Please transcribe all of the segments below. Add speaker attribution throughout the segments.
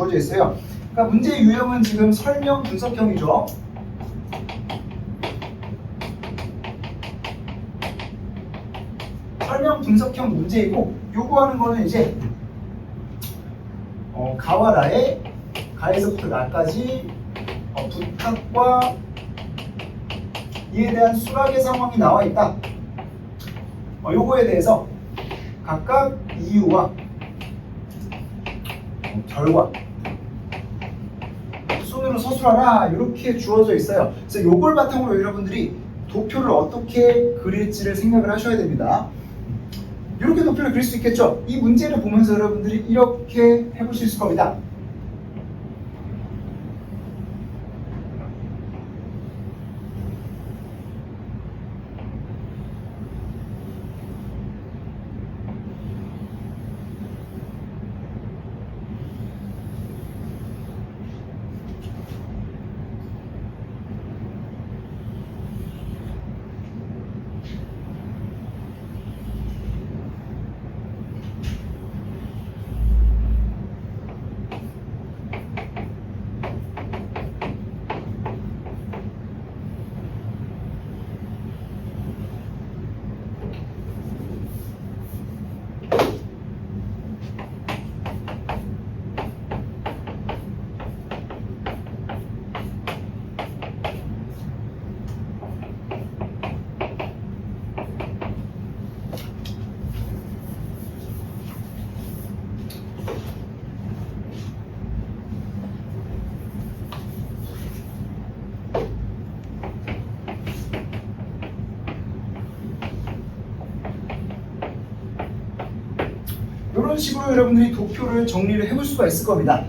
Speaker 1: 주어져 있어요. 그러니까 문제 유형은 지금 설명 분석형이죠. 설명 분석형 문제이고 요구하는 거는 이제 가와 라의 가에서부터 라까지 부탁과 이에 대한 수락의 상황이 나와 있다. 요거에 대해서 각각 이유와 결과 순으로 서술하라 이렇게 주어져 있어요. 그래서 요걸 바탕으로 여러분들이 도표를 어떻게 그릴지를 생각을 하셔야 됩니다. 이렇게 도표를 그릴 수 있겠죠? 이 문제를 보면서 여러분들이 이렇게 해볼 수 있을 겁니다. 이런 식으로 여러분들이 도표를 정리를 해볼 수가 있을 겁니다.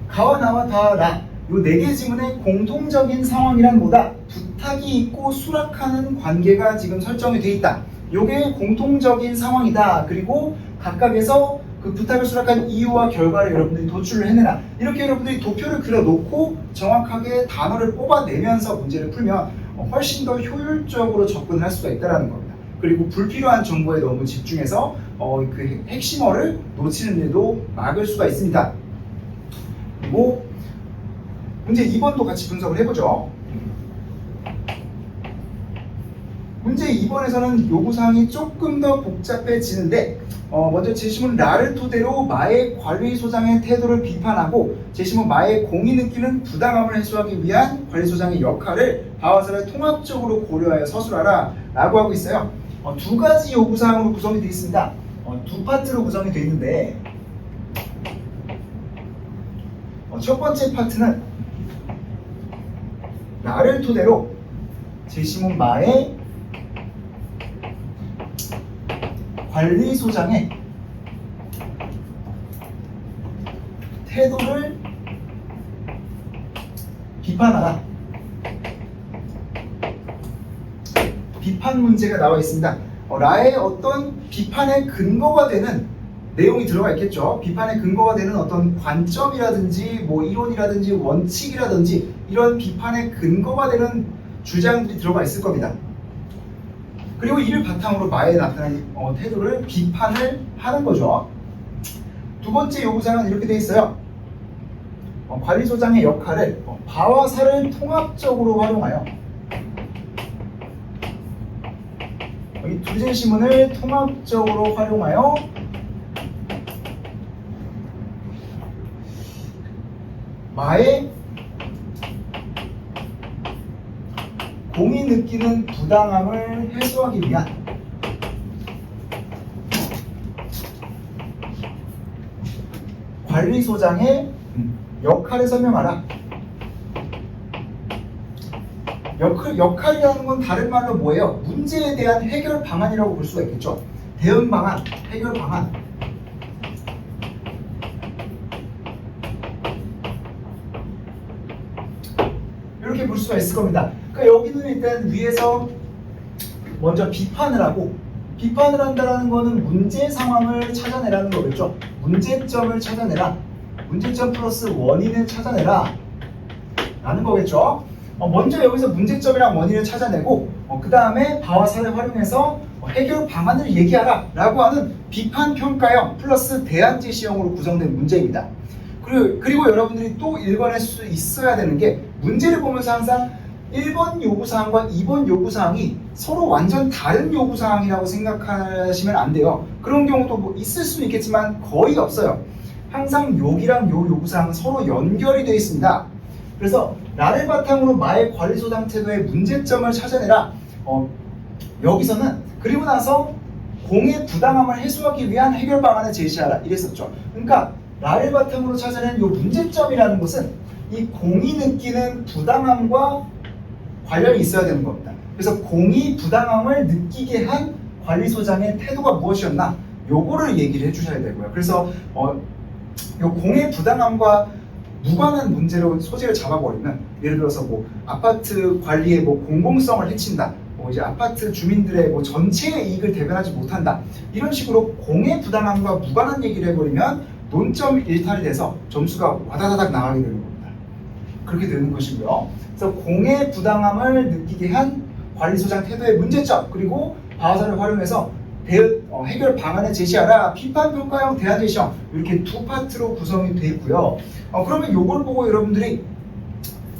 Speaker 1: 가와 나와 다 라, 요 네 개 지문의 공통적인 상황이란 뭐다? 부탁이 있고 수락하는 관계가 지금 설정이 돼 있다. 요게 공통적인 상황이다. 그리고 각각에서 그 부탁을 수락한 이유와 결과를 여러분들이 도출을 해내라. 이렇게 여러분들이 도표를 그려놓고 정확하게 단어를 뽑아내면서 문제를 풀면 훨씬 더 효율적으로 접근을 할 수가 있다는 겁니다. 그리고 불필요한 정보에 너무 집중해서 그 핵심어를 놓치는 일도 막을 수가 있습니다. 그리고 문제 2번도 같이 분석을 해보죠. 문제 2번에서는 요구사항이 조금 더 복잡해지는데 먼저 제시문 라를 토대로 마의 관리소장의 태도를 비판하고 제시문 마의 공이 느끼는 부당함을 해소하기 위한 관리소장의 역할을 바와서를 통합적으로 고려하여 서술하라 라고 하고 있어요. 두 가지 요구사항으로 구성이 되어 있습니다. 두 파트로 구성이 되어 있는데 첫 번째 파트는 라를 토대로 제시문 마의 관리소장의 태도를 비판하라. 비판 문제가 나와 있습니다. 라의 어떤 비판의 근거가 되는 내용이 들어가 있겠죠. 비판의 근거가 되는 어떤 관점이라든지 뭐 이론이라든지 원칙이라든지 이런 비판의 근거가 되는 주장들이 들어가 있을 겁니다. 그리고 이를 바탕으로 마에 나타난 태도를 비판을 하는 거죠. 두 번째 요구사항은 이렇게 되어 있어요. 관리소장의 역할을 바와 사를 통합적으로 활용하여 이 두 제시문을 통합적으로 활용하여 마의 공이 느끼는 부당함을 해소하기 위한 관리소장의 역할을 설명하라. 역할이라는 건 다른 말로 뭐예요? 문제에 대한 해결 방안이라고 볼 수가 있겠죠. 대응 방안, 해결 방안. 이렇게 볼 수가 있을 겁니다. 그러니까 여기는 일단 위에서 먼저 비판을 하고, 비판을 한다는 거는 문제 상황을 찾아내라는 거겠죠. 문제점을 찾아내라. 문제점 플러스 원인을 찾아내라 라는 거겠죠. 먼저 여기서 문제점이랑 원인을 찾아내고 그 다음에 바와 사를 활용해서 해결 방안을 얘기하라 라고 하는 비판 평가형 플러스 대안 제시형으로 구성된 문제입니다. 그리고 여러분들이 또 읽어낼 수 있어야 되는 게 문제를 보면서 항상 1번 요구사항과 2번 요구사항이 서로 완전 다른 요구사항이라고 생각하시면 안 돼요. 그런 경우도 뭐 있을 수는 있겠지만 거의 없어요. 항상 여기랑 요 요구사항은 서로 연결이 되어 있습니다. 그래서 나를 바탕으로 마의 관리소장 태도의 문제점을 찾아내라. 여기서는 그리고 나서 공의 부당함을 해소하기 위한 해결 방안을 제시하라 이랬었죠. 그러니까 나를 바탕으로 찾아낸 이 문제점이라는 것은 이 공이 느끼는 부당함과 관련이 있어야 되는 겁니다. 그래서 공이 부당함을 느끼게 한 관리소장의 태도가 무엇이었나? 요거를 얘기를 해주셔야 되고요. 그래서 요 공의 부당함과 무관한 문제로 소재를 잡아버리면, 예를 들어서 뭐 아파트 관리의 뭐 공공성을 해친다, 뭐 이제 아파트 주민들의 뭐 전체의 이익을 대변하지 못한다, 이런 식으로 공의 부당함과 무관한 얘기를 해버리면 논점 일탈이 돼서 점수가 와다다닥 나가게 되는 겁니다. 그렇게 되는 것이고요. 그래서 공의 부당함을 느끼게 한 관리소장 태도의 문제점, 그리고 바하사를 활용해서 해결 방안을 제시하라, 비판평가형 대안 제시형, 이렇게 두 파트로 구성이 되어 있고요. 그러면 이걸 보고 여러분들이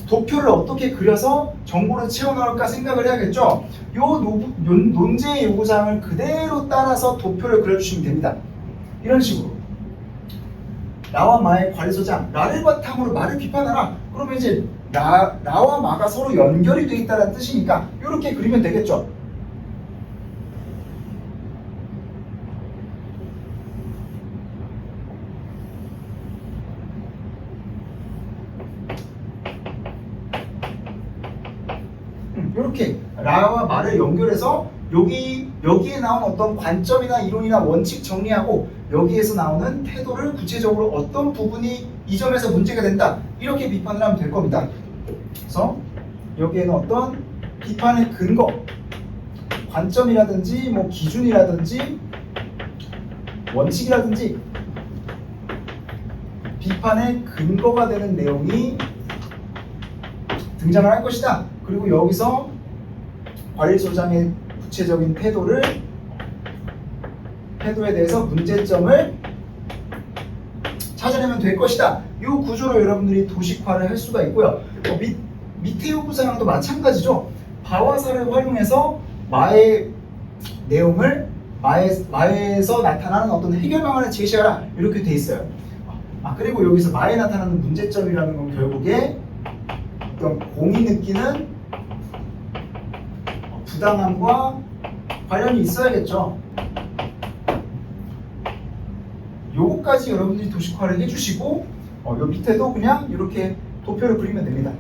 Speaker 1: 도표를 어떻게 그려서 정보를 채워넣을까 생각을 해야겠죠. 요 논제의 요구사항을 그대로 따라서 도표를 그려주시면 됩니다. 이런 식으로 나와 마의 관리소장, 나를 바탕으로 마를 비판하라. 그러면 이제 나와 마가 서로 연결이 되어 있다는 뜻이니까 이렇게 그리면 되겠죠. 이렇게 나와 마를 연결해서 여기에 나온 어떤 관점이나 이론이나 원칙 정리하고 여기에서 나오는 태도를 구체적으로 어떤 부분이 이 점에서 문제가 된다, 이렇게 비판을 하면 될 겁니다. 그래서 여기에는 어떤 비판의 근거, 관점이라든지 뭐 기준이라든지 원칙이라든지 비판의 근거가 되는 내용이 등장을 할 것이다. 그리고 여기서 관리소장의 구체적인 태도에 대해서 문제점을 찾아내면 될 것이다. 이 구조로 여러분들이 도식화를 할 수가 있고요. 밑에 요구사항도 마찬가지죠. 바와사를 활용해서 마의 내용을 마에서 나타나는 어떤 해결 방안을 제시하라, 이렇게 돼 있어요. 그리고 여기서 마에 나타나는 문제점이라는 건 결국에 어떤 공이 느끼는 부당함과 관련이 있어야겠죠. 요거까지 여러분들이 도식화를 해주시고 요 밑에도 그냥 이렇게 도표를 그리면 됩니다.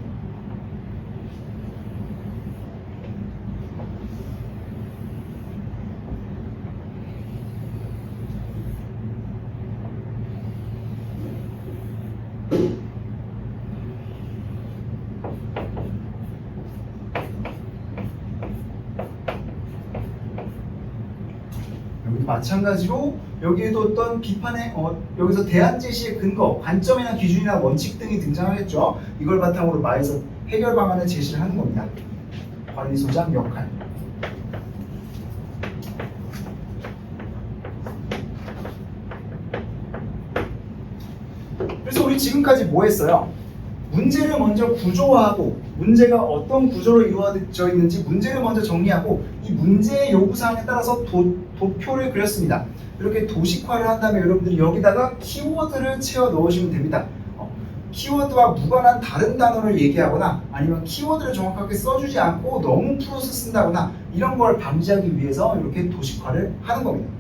Speaker 1: 여기도 마찬가지로 여기에도 어떤 비판의 여기서 대안 제시의 근거, 관점이나 기준이나 원칙 등이 등장하겠죠. 이걸 바탕으로 마에서 해결 방안을 제시를 하는 겁니다. 관리소장 역할. 그래서 우리 지금까지 뭐 했어요? 문제를 먼저 구조화하고, 문제가 어떤 구조로 이루어져 있는지 문제를 먼저 정리하고, 이 문제의 요구사항에 따라서 도표를 그렸습니다. 이렇게 도식화를 한 다음에 여러분들이 여기다가 키워드를 채워 넣으시면 됩니다. 키워드와 무관한 다른 단어를 얘기하거나 아니면 키워드를 정확하게 써주지 않고 너무 풀어서 쓴다거나 이런 걸 방지하기 위해서 이렇게 도식화를 하는 겁니다.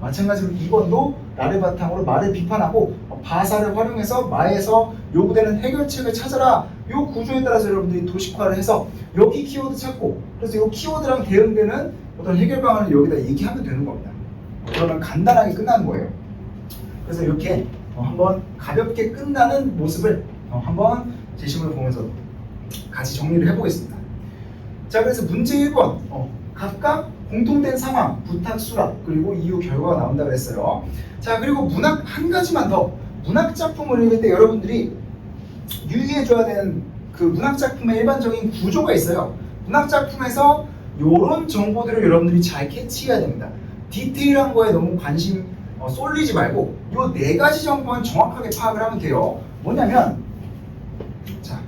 Speaker 1: 마찬가지로 2번도 나를 바탕으로 마를 비판하고 바사를 활용해서 마에서 요구되는 해결책을 찾아라. 이 구조에 따라서 여러분들이 도식화를 해서 여기 키워드 찾고, 그래서 이 키워드랑 대응되는 어떤 해결 방안을 여기다 얘기하면 되는 겁니다. 그러면 간단하게 끝나는 거예요. 그래서 이렇게 한번 가볍게 끝나는 모습을 한번 제시문을 보면서 같이 정리를 해보겠습니다. 자, 그래서 문제 1번 각각 공통된 상황, 부탁, 수락, 그리고 이후 결과가 나온다고 했어요. 자, 그리고 문학 한 가지만 더, 문학 작품을 읽을 때 여러분들이 유의해줘야 되는 그 문학 작품의 일반적인 구조가 있어요. 문학 작품에서 이런 정보들을 여러분들이 잘 캐치해야 됩니다. 디테일한 거에 너무 관심 쏠리지 말고 요 네 가지 정보만 정확하게 파악을 하면 돼요. 뭐냐면 자,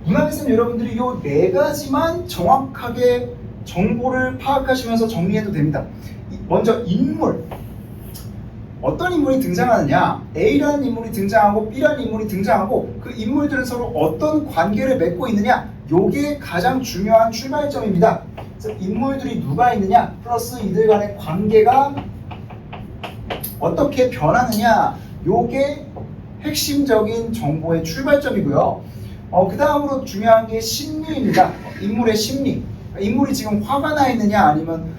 Speaker 1: 문학에서는 여러분들이 요 네 가지만 정확하게 정보를 파악하시면서 정리해도 됩니다. 먼저 인물. 어떤 인물이 등장하느냐, A라는 인물이 등장하고 B라는 인물이 등장하고 그 인물들은 서로 어떤 관계를 맺고 있느냐, 요게 가장 중요한 출발점입니다. 그래서 인물들이 누가 있느냐 플러스 이들 간의 관계가 어떻게 변하느냐, 요게 핵심적인 정보의 출발점이고요. 그 다음으로 중요한 게 심리입니다. 인물의 심리. 인물이 지금 화가 나 있느냐, 아니면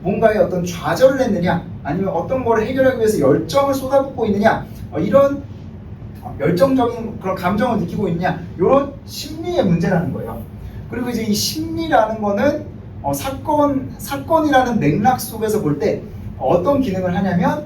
Speaker 1: 뭔가에 어떤 좌절을 했느냐, 아니면 어떤 거를 해결하기 위해서 열정을 쏟아붓고 있느냐, 이런 열정적인 그런 감정을 느끼고 있느냐, 이런 심리의 문제라는 거예요. 그리고 이제 이 심리라는 거는 사건이라는 맥락 속에서 볼 때 어떤 기능을 하냐면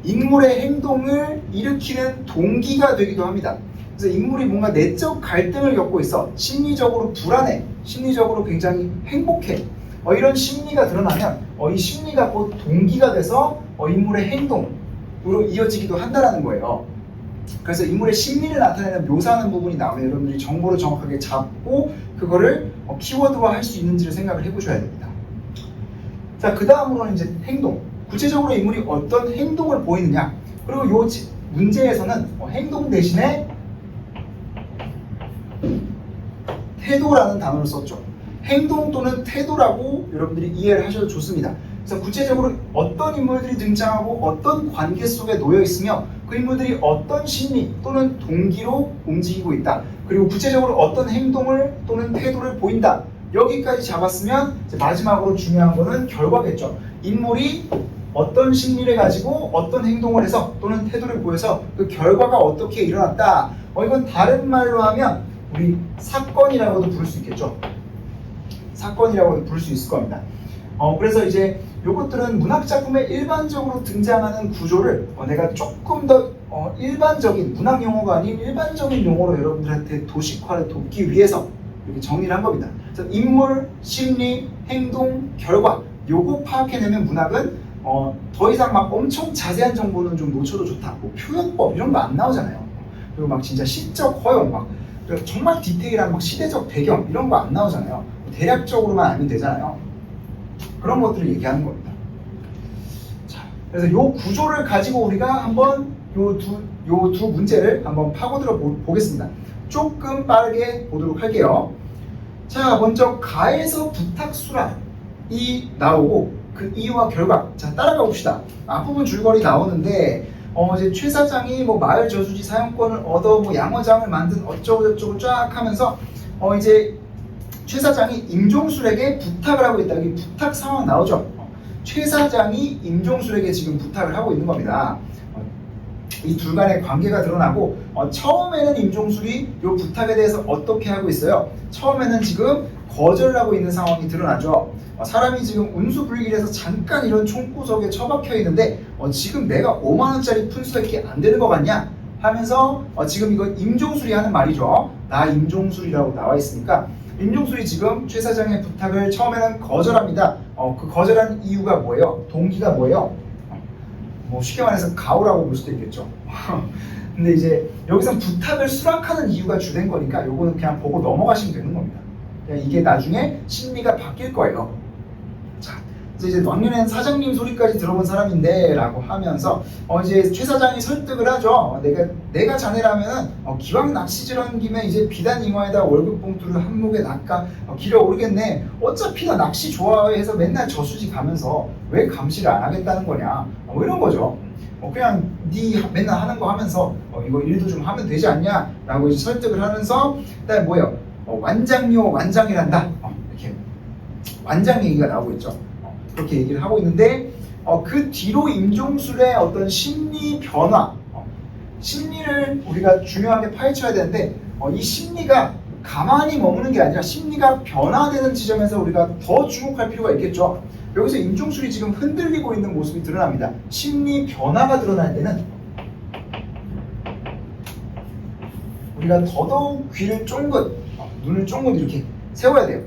Speaker 1: 인물의 행동을 일으키는 동기가 되기도 합니다. 그래서 인물이 뭔가 내적 갈등을 겪고 있어. 심리적으로 불안해. 심리적으로 굉장히 행복해. 이런 심리가 드러나면 이 심리가 곧 동기가 돼서 인물의 행동으로 이어지기도 한다는 거예요. 그래서 인물의 심리를 나타내는 묘사하는 부분이 나오면 여러분들이 정보를 정확하게 잡고 그거를 키워드화 할 수 있는지를 생각을 해보셔야 됩니다. 자, 그 다음으로는 이제 행동. 구체적으로 인물이 어떤 행동을 보이느냐. 그리고 이 문제에서는 행동 대신에 태도라는 단어를 썼죠. 행동 또는 태도라고 여러분들이 이해를 하셔도 좋습니다. 그래서 구체적으로 어떤 인물들이 등장하고 어떤 관계 속에 놓여 있으며 그 인물들이 어떤 심리 또는 동기로 움직이고 있다. 그리고 구체적으로 어떤 행동을 또는 태도를 보인다. 여기까지 잡았으면 이제 마지막으로 중요한 거는 결과겠죠. 인물이 어떤 심리를 가지고 어떤 행동을 해서 또는 태도를 보여서 그 결과가 어떻게 일어났다. 이건 다른 말로 하면 우리 사건이라고도 부를 수 있겠죠. 사건이라고도 부를 수 있을 겁니다. 그래서 이제 요것들은 문학작품에 일반적으로 등장하는 구조를 내가 조금 더 일반적인 문학 용어가 아닌 일반적인 용어로 여러분들한테 도식화를 돕기 위해서 이렇게 정리를 한 겁니다. 그래서 인물, 심리, 행동, 결과 요거 파악해내면 문학은 더 이상 막 엄청 자세한 정보는 좀 놓쳐도 좋다. 뭐 표현법 이런 거 안 나오잖아요. 그리고 막 진짜 시적 허용 막 정말 디테일한 막 시대적 배경 이런 거 안 나오잖아요. 대략적으로만 알면 되잖아요. 그런 것들을 얘기하는 겁니다. 자, 그래서 요 구조를 가지고 우리가 한번 요 두 문제를 한번 파고들어 보겠습니다. 조금 빠르게 보도록 할게요. 자, 먼저 가에서 부탁수락이 나오고 그 이유와 결과. 자, 따라가 봅시다. 앞부분 줄거리 나오는데 이제 최 사장이 뭐 마을 저수지 사용권을 얻어 뭐 양어장을 만든 어쩌고저쩌고 쫙 하면서 이제 최 사장이 임종술에게 부탁을 하고 있다. 여기 부탁 상황 나오죠. 최 사장이 임종술에게 지금 부탁을 하고 있는 겁니다. 이 둘 간의 관계가 드러나고 처음에는 임종술이 이 부탁에 대해서 어떻게 하고 있어요? 처음에는 지금 거절을 하고 있는 상황이 드러나죠. 사람이 지금 운수불길해서 잠깐 이런 총구석에 처박혀 있는데 지금 내가 5만원짜리 푼수밖에 안 되는 것 같냐? 하면서 지금 이건 임종술이 하는 말이죠. 나 임종술이라고 나와 있으니까 임종술이 지금 최 사장의 부탁을 처음에는 거절합니다. 그 거절한 이유가 뭐예요? 동기가 뭐예요? 뭐 쉽게 말해서 가오라고 볼 수도 있겠죠. 근데 이제 여기서 부탁을 수락하는 이유가 주된 거니까 요거는 그냥 보고 넘어가시면 되는 겁니다. 그냥 이게 나중에 심리가 바뀔 거예요. 자, 이제 왕년엔 사장님 소리까지 들어본 사람인데 라고 하면서 이제 최 사장이 설득을 하죠. 내가 자네라면은 기왕 낚시질한 김에 이제 비단 잉어에다 월급 봉투를 한 목에 낚아 길어 오르겠네. 어차피 나 낚시 좋아해서 맨날 저수지 가면서 왜 감시를 안 하겠다는 거냐. 뭐 이런 거죠. 그냥 네 맨날 하는 거 하면서 이거 일도 좀 하면 되지 않냐 라고 이제 설득을 하면서 그다음에 뭐예요? 완장요 완장이란다. 이렇게 완장 얘기가 나오고 있죠. 그렇게 얘기를 하고 있는데 그 뒤로 임종술의 어떤 심리 변화, 심리를 우리가 중요하게 파헤쳐야 되는데 이 심리가 가만히 머무는 게 아니라 심리가 변화되는 지점에서 우리가 더 주목할 필요가 있겠죠. 여기서 임종술이 지금 흔들리고 있는 모습이 드러납니다. 심리 변화가 드러날 때는 우리가 더더욱 귀를 쫑긋, 눈을 쫑긋 이렇게 세워야 돼요.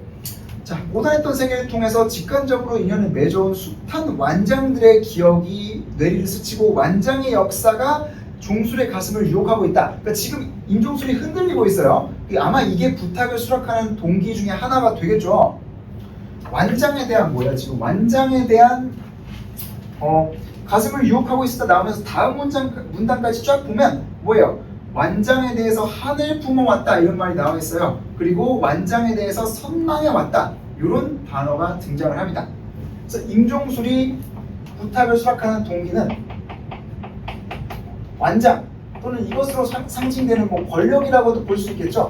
Speaker 1: 자, 고단했던 세계를 통해서 직관적으로 인연을 맺어온 숱한 완장들의 기억이 뇌리를 스치고 완장의 역사가 종술의 가슴을 유혹하고 있다. 그러니까 지금 임종술이 흔들리고 있어요. 아마 이게 부탁을 수락하는 동기 중에 하나가 되겠죠. 완장에 대한 뭐야? 지금 완장에 대한 가슴을 유혹하고 있다 나오면서 다음 문단까지 쫙 보면 뭐예요? 완장에 대해서 한을 품어왔다 이런 말이 나와 있어요. 그리고 완장에 대해서 선망해왔다 이런 단어가 등장을 합니다. 그래서 임종술이 부탁을 수락하는 동기는 완장 또는 이것으로 상징되는 뭐 권력이라고도 볼 수 있겠죠.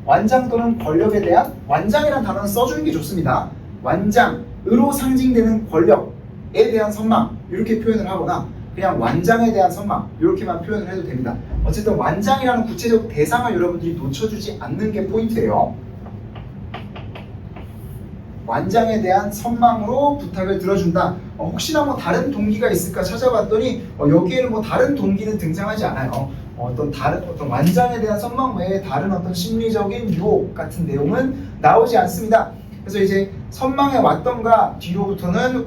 Speaker 1: 완장 또는 권력에 대한 완장이라는 단어는 써주는 게 좋습니다. 완장으로 상징되는 권력에 대한 선망 이렇게 표현을 하거나 그냥 완장에 대한 선망 이렇게만 표현을 해도 됩니다. 어쨌든 완장이라는 구체적 대상을 여러분들이 놓쳐주지 않는 게 포인트예요. 완장에 대한 선망으로 부탁을 들어준다. 혹시나 뭐 다른 동기가 있을까 찾아봤더니 여기에는 뭐 다른 동기는 등장하지 않아요. 어떤 완장에 대한 선망 외에 다른 어떤 심리적인 유혹 같은 내용은 나오지 않습니다. 그래서 이제 선망해 왔던가 뒤로부터는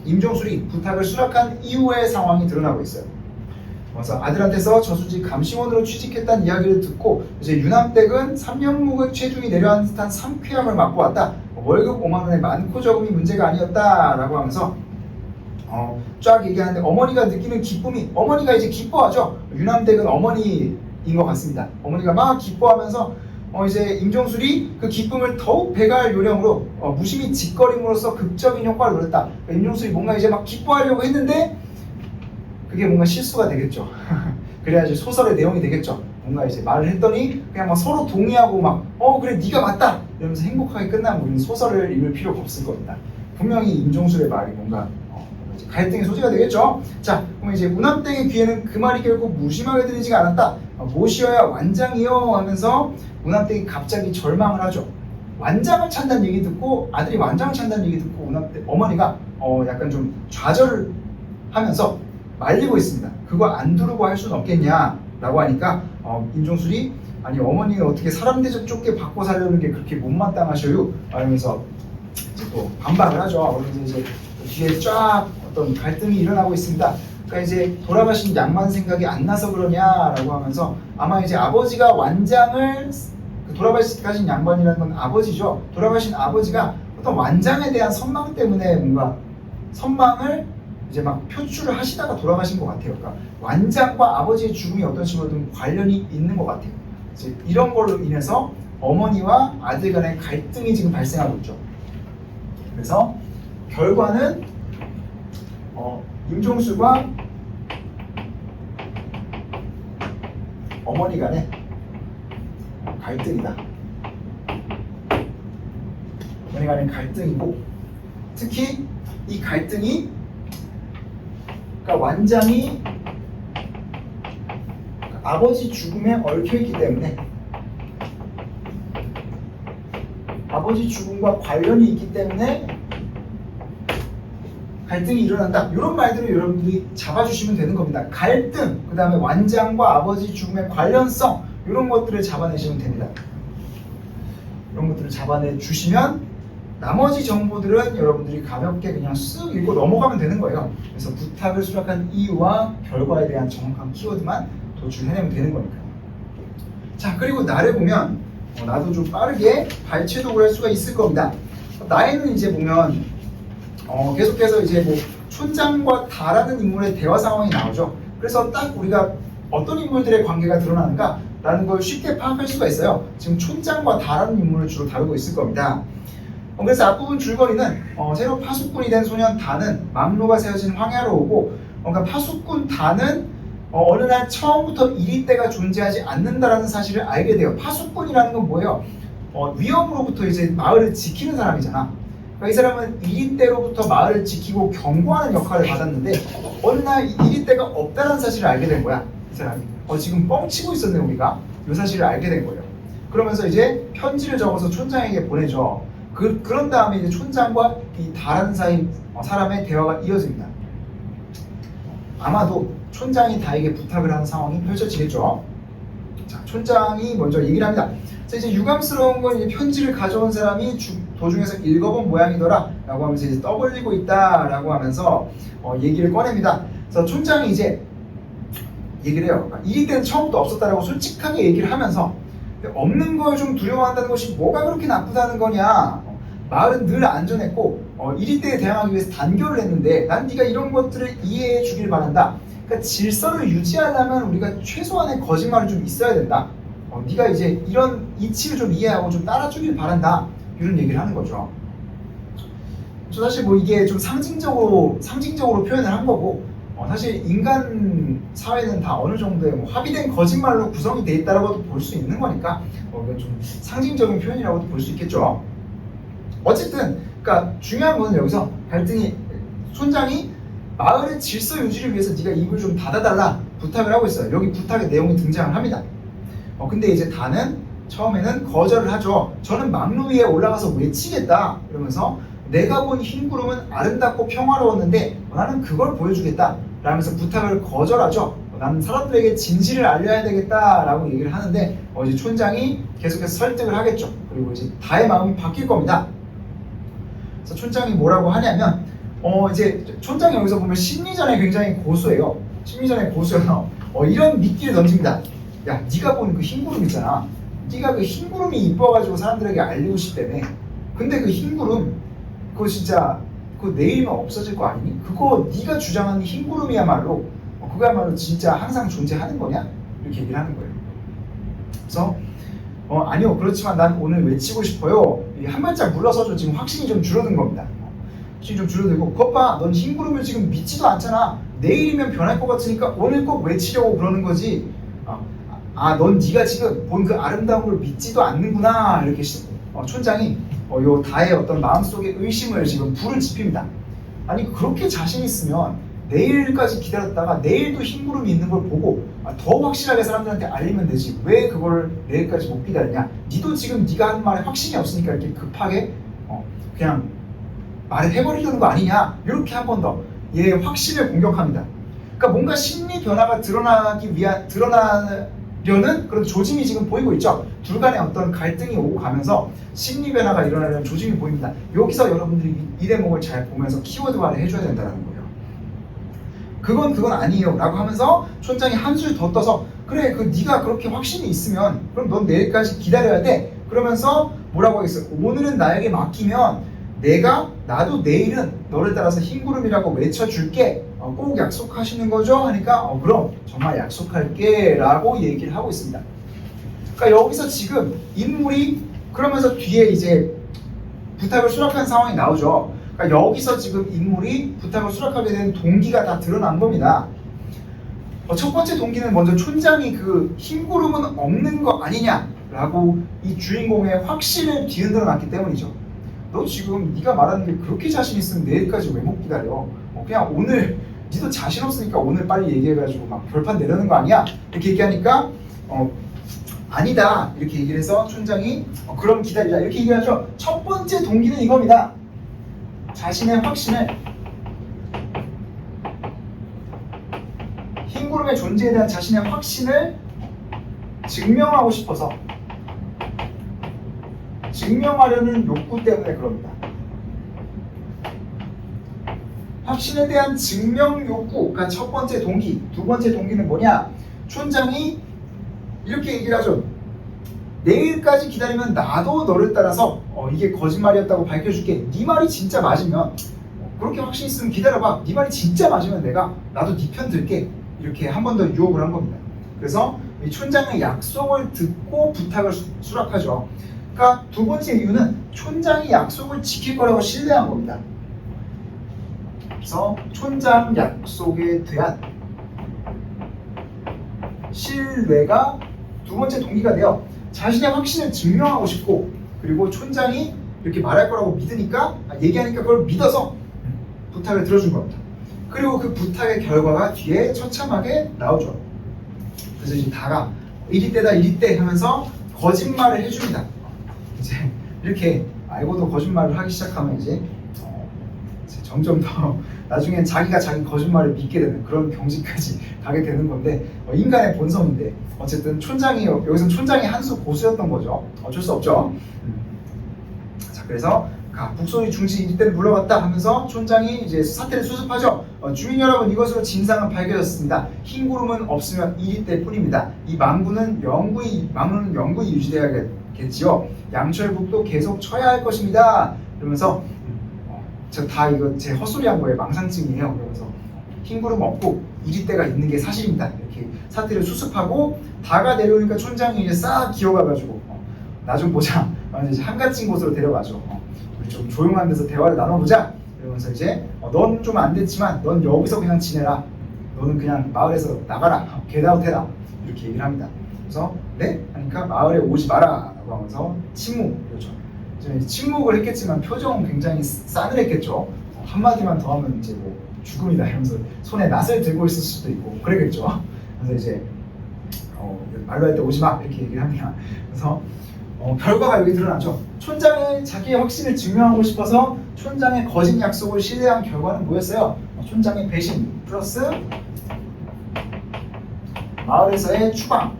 Speaker 1: 임종술이 부탁을 수락한 이후의 상황이 드러나고 있어요. 그래서 아들한테서 저수지 감시원으로 취직했다는 이야기를 듣고 이제 유남댁은 3년 묵은 체중이 내려앉은 듯한 상쾌함을 맞고 왔다. 월급 5만 원에 많고 적음이 문제가 아니었다라고 하면서 쫙 얘기하는데 어머니가 느끼는 기쁨이 어머니가 이제 기뻐하죠. 유남댁은 어머니인 것 같습니다. 어머니가 막 기뻐하면서 이제 임종술이 그 기쁨을 더욱 배가할 요령으로 무심히 짓거림으로써 극적인 효과를 노렸다. 그러니까 임종술이 뭔가 이제 막 기뻐하려고 했는데 그게 뭔가 실수가 되겠죠. 그래야지 소설의 내용이 되겠죠. 뭔가 이제 말을 했더니 그냥 막 서로 동의하고 막 그래 네가 맞다 이러면서 행복하게 끝나면 우리는 소설을 읽을 필요가 없을 겁니다. 분명히 임종술의 말이 뭔가 갈등의 소지가 되겠죠. 자, 그럼 이제 우남댁의 귀에는 그 말이 결국 무심하게 들리지가 않았다. 무엇이어야 완장이요 하면서 우남댁이 갑자기 절망을 하죠. 완장을 찬다는 얘기 듣고 아들이 완장을 찬다는 얘기 듣고 우남댁 어머니가 약간 좀 좌절하면서 말리고 있습니다. 그거 안 두르고 할 수는 없겠냐라고 하니까 임종술이 아니 어머니가 어떻게 사람 대접 좁게 받고 살려는 게 그렇게 못마땅하셔요? 이러면서 이제 또 반박을 하죠. 그래서 이제 뒤에 쫙 어떤 갈등이 일어나고 있습니다. 그러니까 이제 돌아가신 양반 생각이 안 나서 그러냐라고 하면서 아마 이제 아버지가 완장을 돌아가신 양반이라는 건 아버지죠. 돌아가신 아버지가 어떤 완장에 대한 선망 때문에 뭔가 선망을 이제 막 표출을 하시다가 돌아가신 것 같아요. 그러니까 완장과 아버지의 죽음이 어떤 식으로든 관련이 있는 것 같아요. 이제 이런 걸로 인해서 어머니와 아들 간의 갈등이 지금 발생하고 있죠. 그래서 결과는 임종술과 어머니 간의 갈등이다. 어머니 간의 갈등이고 특히 이 갈등이 그러니까 완장이 아버지 죽음에 얽혀있기 때문에 아버지 죽음과 관련이 있기 때문에 갈등이 일어난다. 이런 말들을 여러분들이 잡아주시면 되는 겁니다. 갈등, 그 다음에 완장과 아버지 죽음의 관련성 이런 것들을 잡아내시면 됩니다. 이런 것들을 잡아내 주시면 나머지 정보들은 여러분들이 가볍게 그냥 쓱 읽고 넘어가면 되는 거예요. 그래서 부탁을 수락한 이유와 결과에 대한 정확한 키워드만 도출해내면 되는 거니까요. 자, 그리고 나를 보면 나도 좀 빠르게 발췌독을 할 수가 있을 겁니다. 나에는 이제 보면 계속해서 이제 뭐 촌장과 다라는 인물의 대화 상황이 나오죠. 그래서 딱 우리가 어떤 인물들의 관계가 드러나는가라는 걸 쉽게 파악할 수가 있어요. 지금 촌장과 다라는 인물을 주로 다루고 있을 겁니다. 그래서 앞부분 줄거리는 새로 파수꾼이 된 소년 다는 망로가 세워진 황야로 오고 그러니까 파수꾼 다는 어느 날 처음부터 이리떼가 존재하지 않는다라는 사실을 알게 돼요. 파수꾼이라는 건 뭐예요? 위험으로부터 이제 마을을 지키는 사람이잖아. 그러니까 이 사람은 이리떼로부터 마을을 지키고 경고하는 역할을 받았는데 어느 날 이리떼가 없다는 사실을 알게 된 거야. 이 사람이 지금 뻥치고 있었네 우리가. 이 사실을 알게 된 거예요. 그러면서 이제 편지를 적어서 촌장에게 보내죠. 그런 다음에 이제 촌장과 이 다른 사람의 대화가 이어집니다. 아마도 촌장이 다에게 부탁을 하는 상황이 펼쳐지겠죠. 자, 촌장이 먼저 얘기를 합니다. 자, 이제 유감스러운 건 이제 편지를 가져온 사람이 도중에서 읽어본 모양이더라 라고 하면서 이제 떠벌리고 있다 라고 하면서 얘기를 꺼냅니다. 그래서 촌장이 이제 얘기를 해요. 일이 때는 처음부터 없었다라고 솔직하게 얘기를 하면서 없는 걸 좀 두려워한다는 것이 뭐가 그렇게 나쁘다는 거냐. 마을은 늘 안전했고 일이 때에 대항하기 위해서 단결을 했는데 난 네가 이런 것들을 이해해 주길 바란다. 그러니까 질서를 유지하려면 우리가 최소한의 거짓말은 좀 있어야 된다. 네가 이제 이런 이치를 좀 이해하고 좀 따라주길 바란다. 이런 얘기를 하는 거죠. 사실 뭐 이게 좀 상징적으로 표현을 한 거고 사실 인간 사회는 다 어느 정도의 뭐 합의된 거짓말로 구성이 돼 있다라고도 볼 수 있는 거니까 이건 좀 상징적인 표현이라고도 볼 수 있겠죠. 어쨌든 그러니까 중요한 거는 여기서 갈등이 촌장이 마을의 질서 유지를 위해서 네가 입을 좀 닫아달라 부탁을 하고 있어요. 여기 부탁의 내용이 등장을 합니다. 근데 이제 다는 처음에는 거절을 하죠. 저는 막루 위에 올라가서 외치겠다 이러면서 내가 본 흰 구름은 아름답고 평화로웠는데 나는 그걸 보여주겠다 라면서 부탁을 거절하죠. 나는 사람들에게 진실을 알려야 되겠다 라고 얘기를 하는데 이제 촌장이 계속해서 설득을 하겠죠. 그리고 이제 다의 마음이 바뀔 겁니다. 그래서 촌장이 뭐라고 하냐면 이제 촌장이 여기서 보면 심리전에 굉장히 고수예요. 심리전에 고수여서 이런 미끼를 던집니다. 야, 네가 본 그 흰 구름 있잖아. 네가 그 흰 구름이 이뻐가지고 사람들에게 알리고 싶다며. 근데 그 흰 구름 그거 진짜 그거 내일이면 없어질 거 아니니? 그거 네가 주장하는 흰 구름이야말로 그거야말로 진짜 항상 존재하는 거냐? 이렇게 얘기를 하는 거예요. 그래서 아니요, 그렇지만 난 오늘 외치고 싶어요. 한 발짝 물러서죠. 지금 확신이 좀 줄어든 겁니다. 확신이 좀 줄어들고 그것 봐, 넌 흰 구름을 지금 믿지도 않잖아. 내일이면 변할 것 같으니까 오늘 꼭 외치려고 그러는 거지. 넌 네가 지금 본 그 아름다운 걸 믿지도 않는구나. 이렇게 촌장이 요 다의 어떤 마음속의 의심을 지금 불을 지핍니다. 아니 그렇게 자신 있으면 내일까지 기다렸다가 내일도 흰 구름이 있는 걸 보고 더 확실하게 사람들한테 알리면 되지. 왜 그거를 내일까지 못 기다리냐. 니도 지금 네가 하는 말에 확신이 없으니까 이렇게 급하게 그냥 말을 해버리려는 거 아니냐. 이렇게 한 번 더 얘의 확신을 공격합니다. 그러니까 뭔가 심리 변화가 드러나려는 그런 조짐이 지금 보이고 있죠. 둘 간에 어떤 갈등이 오고 가면서 심리 변화가 일어나려는 조짐이 보입니다. 여기서 여러분들이 이 대목을 잘 보면서 키워드화를 해줘야 된다는 거예요. 그건 아니에요 라고 하면서 촌장이 한술 더 떠서 그래 네가 그렇게 확신이 있으면 그럼 넌 내일까지 기다려야 돼. 그러면서 뭐라고 하겠어요. 오늘은 나에게 맡기면 나도 내일은 너를 따라서 흰구름이라고 외쳐줄게. 꼭 약속하시는 거죠? 하니까 그럼 정말 약속할게 라고 얘기를 하고 있습니다. 그러니까 여기서 지금 인물이 그러면서 뒤에 이제 부탁을 수락한 상황이 나오죠. 그러니까 여기서 지금 인물이 부탁을 수락하게 된 동기가 다 드러난 겁니다. 첫 번째 동기는 먼저 촌장이 그 흰구름은 없는 거 아니냐라고 이 주인공의 확신을 뒤흔들어 놨기 때문이죠. 너 지금 네가 말하는 게 그렇게 자신 있으면 내일까지 왜 못 기다려? 그냥 오늘 니도 자신 없으니까 오늘 빨리 얘기해가지고 막 결판 내려는 거 아니야? 이렇게 얘기하니까 아니다 이렇게 얘기를 해서 촌장이 그럼 기다리자 이렇게 얘기하죠. 첫 번째 동기는 이겁니다. 자신의 확신을 흰구름의 존재에 대한 자신의 확신을 증명하고 싶어서 증명하려는 욕구 때문에 그럽니다. 확신에 대한 증명 욕구가 첫 번째 동기. 두 번째 동기는 뭐냐? 촌장이 이렇게 얘기를 하죠. 내일까지 기다리면 나도 너를 따라서 이게 거짓말이었다고 밝혀줄게. 네 말이 진짜 맞으면 그렇게 확신 있으면 기다려봐. 네 말이 진짜 맞으면 나도 네 편 들게. 이렇게 한 번 더 유혹을 한 겁니다. 그래서 이 촌장의 약속을 듣고 부탁을 수락하죠. 그러니까 두 번째 이유는 촌장이 약속을 지킬 거라고 신뢰한 겁니다. 그래서 촌장 약속에 대한 신뢰가 두 번째 동기가 되어 자신의 확신을 증명하고 싶고 그리고 촌장이 이렇게 말할 거라고 믿으니까 얘기하니까 그걸 믿어서 부탁을 들어준 겁니다. 그리고 그 부탁의 결과가 뒤에 처참하게 나오죠. 그래서 이제 다가 이리 때다 이리 때 하면서 거짓말을 해줍니다. 이제 이렇게 알고도 거짓말을 하기 시작하면 이제 점점 더 나중엔 자기가 자기 거짓말을 믿게 되는 그런 경지까지 가게 되는 건데 인간의 본성인데 어쨌든 촌장이 여기서는 촌장이 한 수 고수였던 거죠. 어쩔 수 없죠. 자, 그래서 북소리 중시 일대를 물러갔다 하면서 촌장이 이제 사태를 수습하죠. 주민 여러분, 이것으로 진상은 밝혀졌습니다. 흰 구름은 없으면 1일 뿐입니다. 이 망군은 영구히 유지되어야겠지요. 양철북도 계속 쳐야 할 것입니다. 그러면서 저 다 이거 제 헛소리한 거예요. 망상증이에요. 그러면서 흰 구름 없고 1일대가 있는 게 사실입니다. 이렇게 사태를 수습하고 다가 내려오니까 촌장이 이제 싹 기어가가지고 나 좀 보자. 이제 한가진 곳으로 데려가죠. 우리 좀 조용한 데서 대화를 나눠보자. 이러면서 이제 넌 좀 안 됐지만 넌 여기서 그냥 지내라. 너는 그냥 마을에서 나가라. 겟아웃해라. 이렇게 얘기를 합니다. 그래서 네? 하니까 마을에 오지 마라 라고 하면서 침묵. 그렇죠. 침묵을 했겠지만 표정은 굉장히 싸늘했겠죠. 한마디만 더 하면 이제 뭐 죽음이다 이러면서 손에 낫을 들고 있을 수도 있고 그러겠죠. 그래서 이제 말로 할 때 오지 마 이렇게 얘기를 합니다. 그래서 결과가 여기 드러나죠. 촌장이 자기의 확신을 증명하고 싶어서 촌장의 거짓 약속을 신뢰한 결과는 뭐였어요? 촌장의 배신 플러스 마을에서의 추방입니다.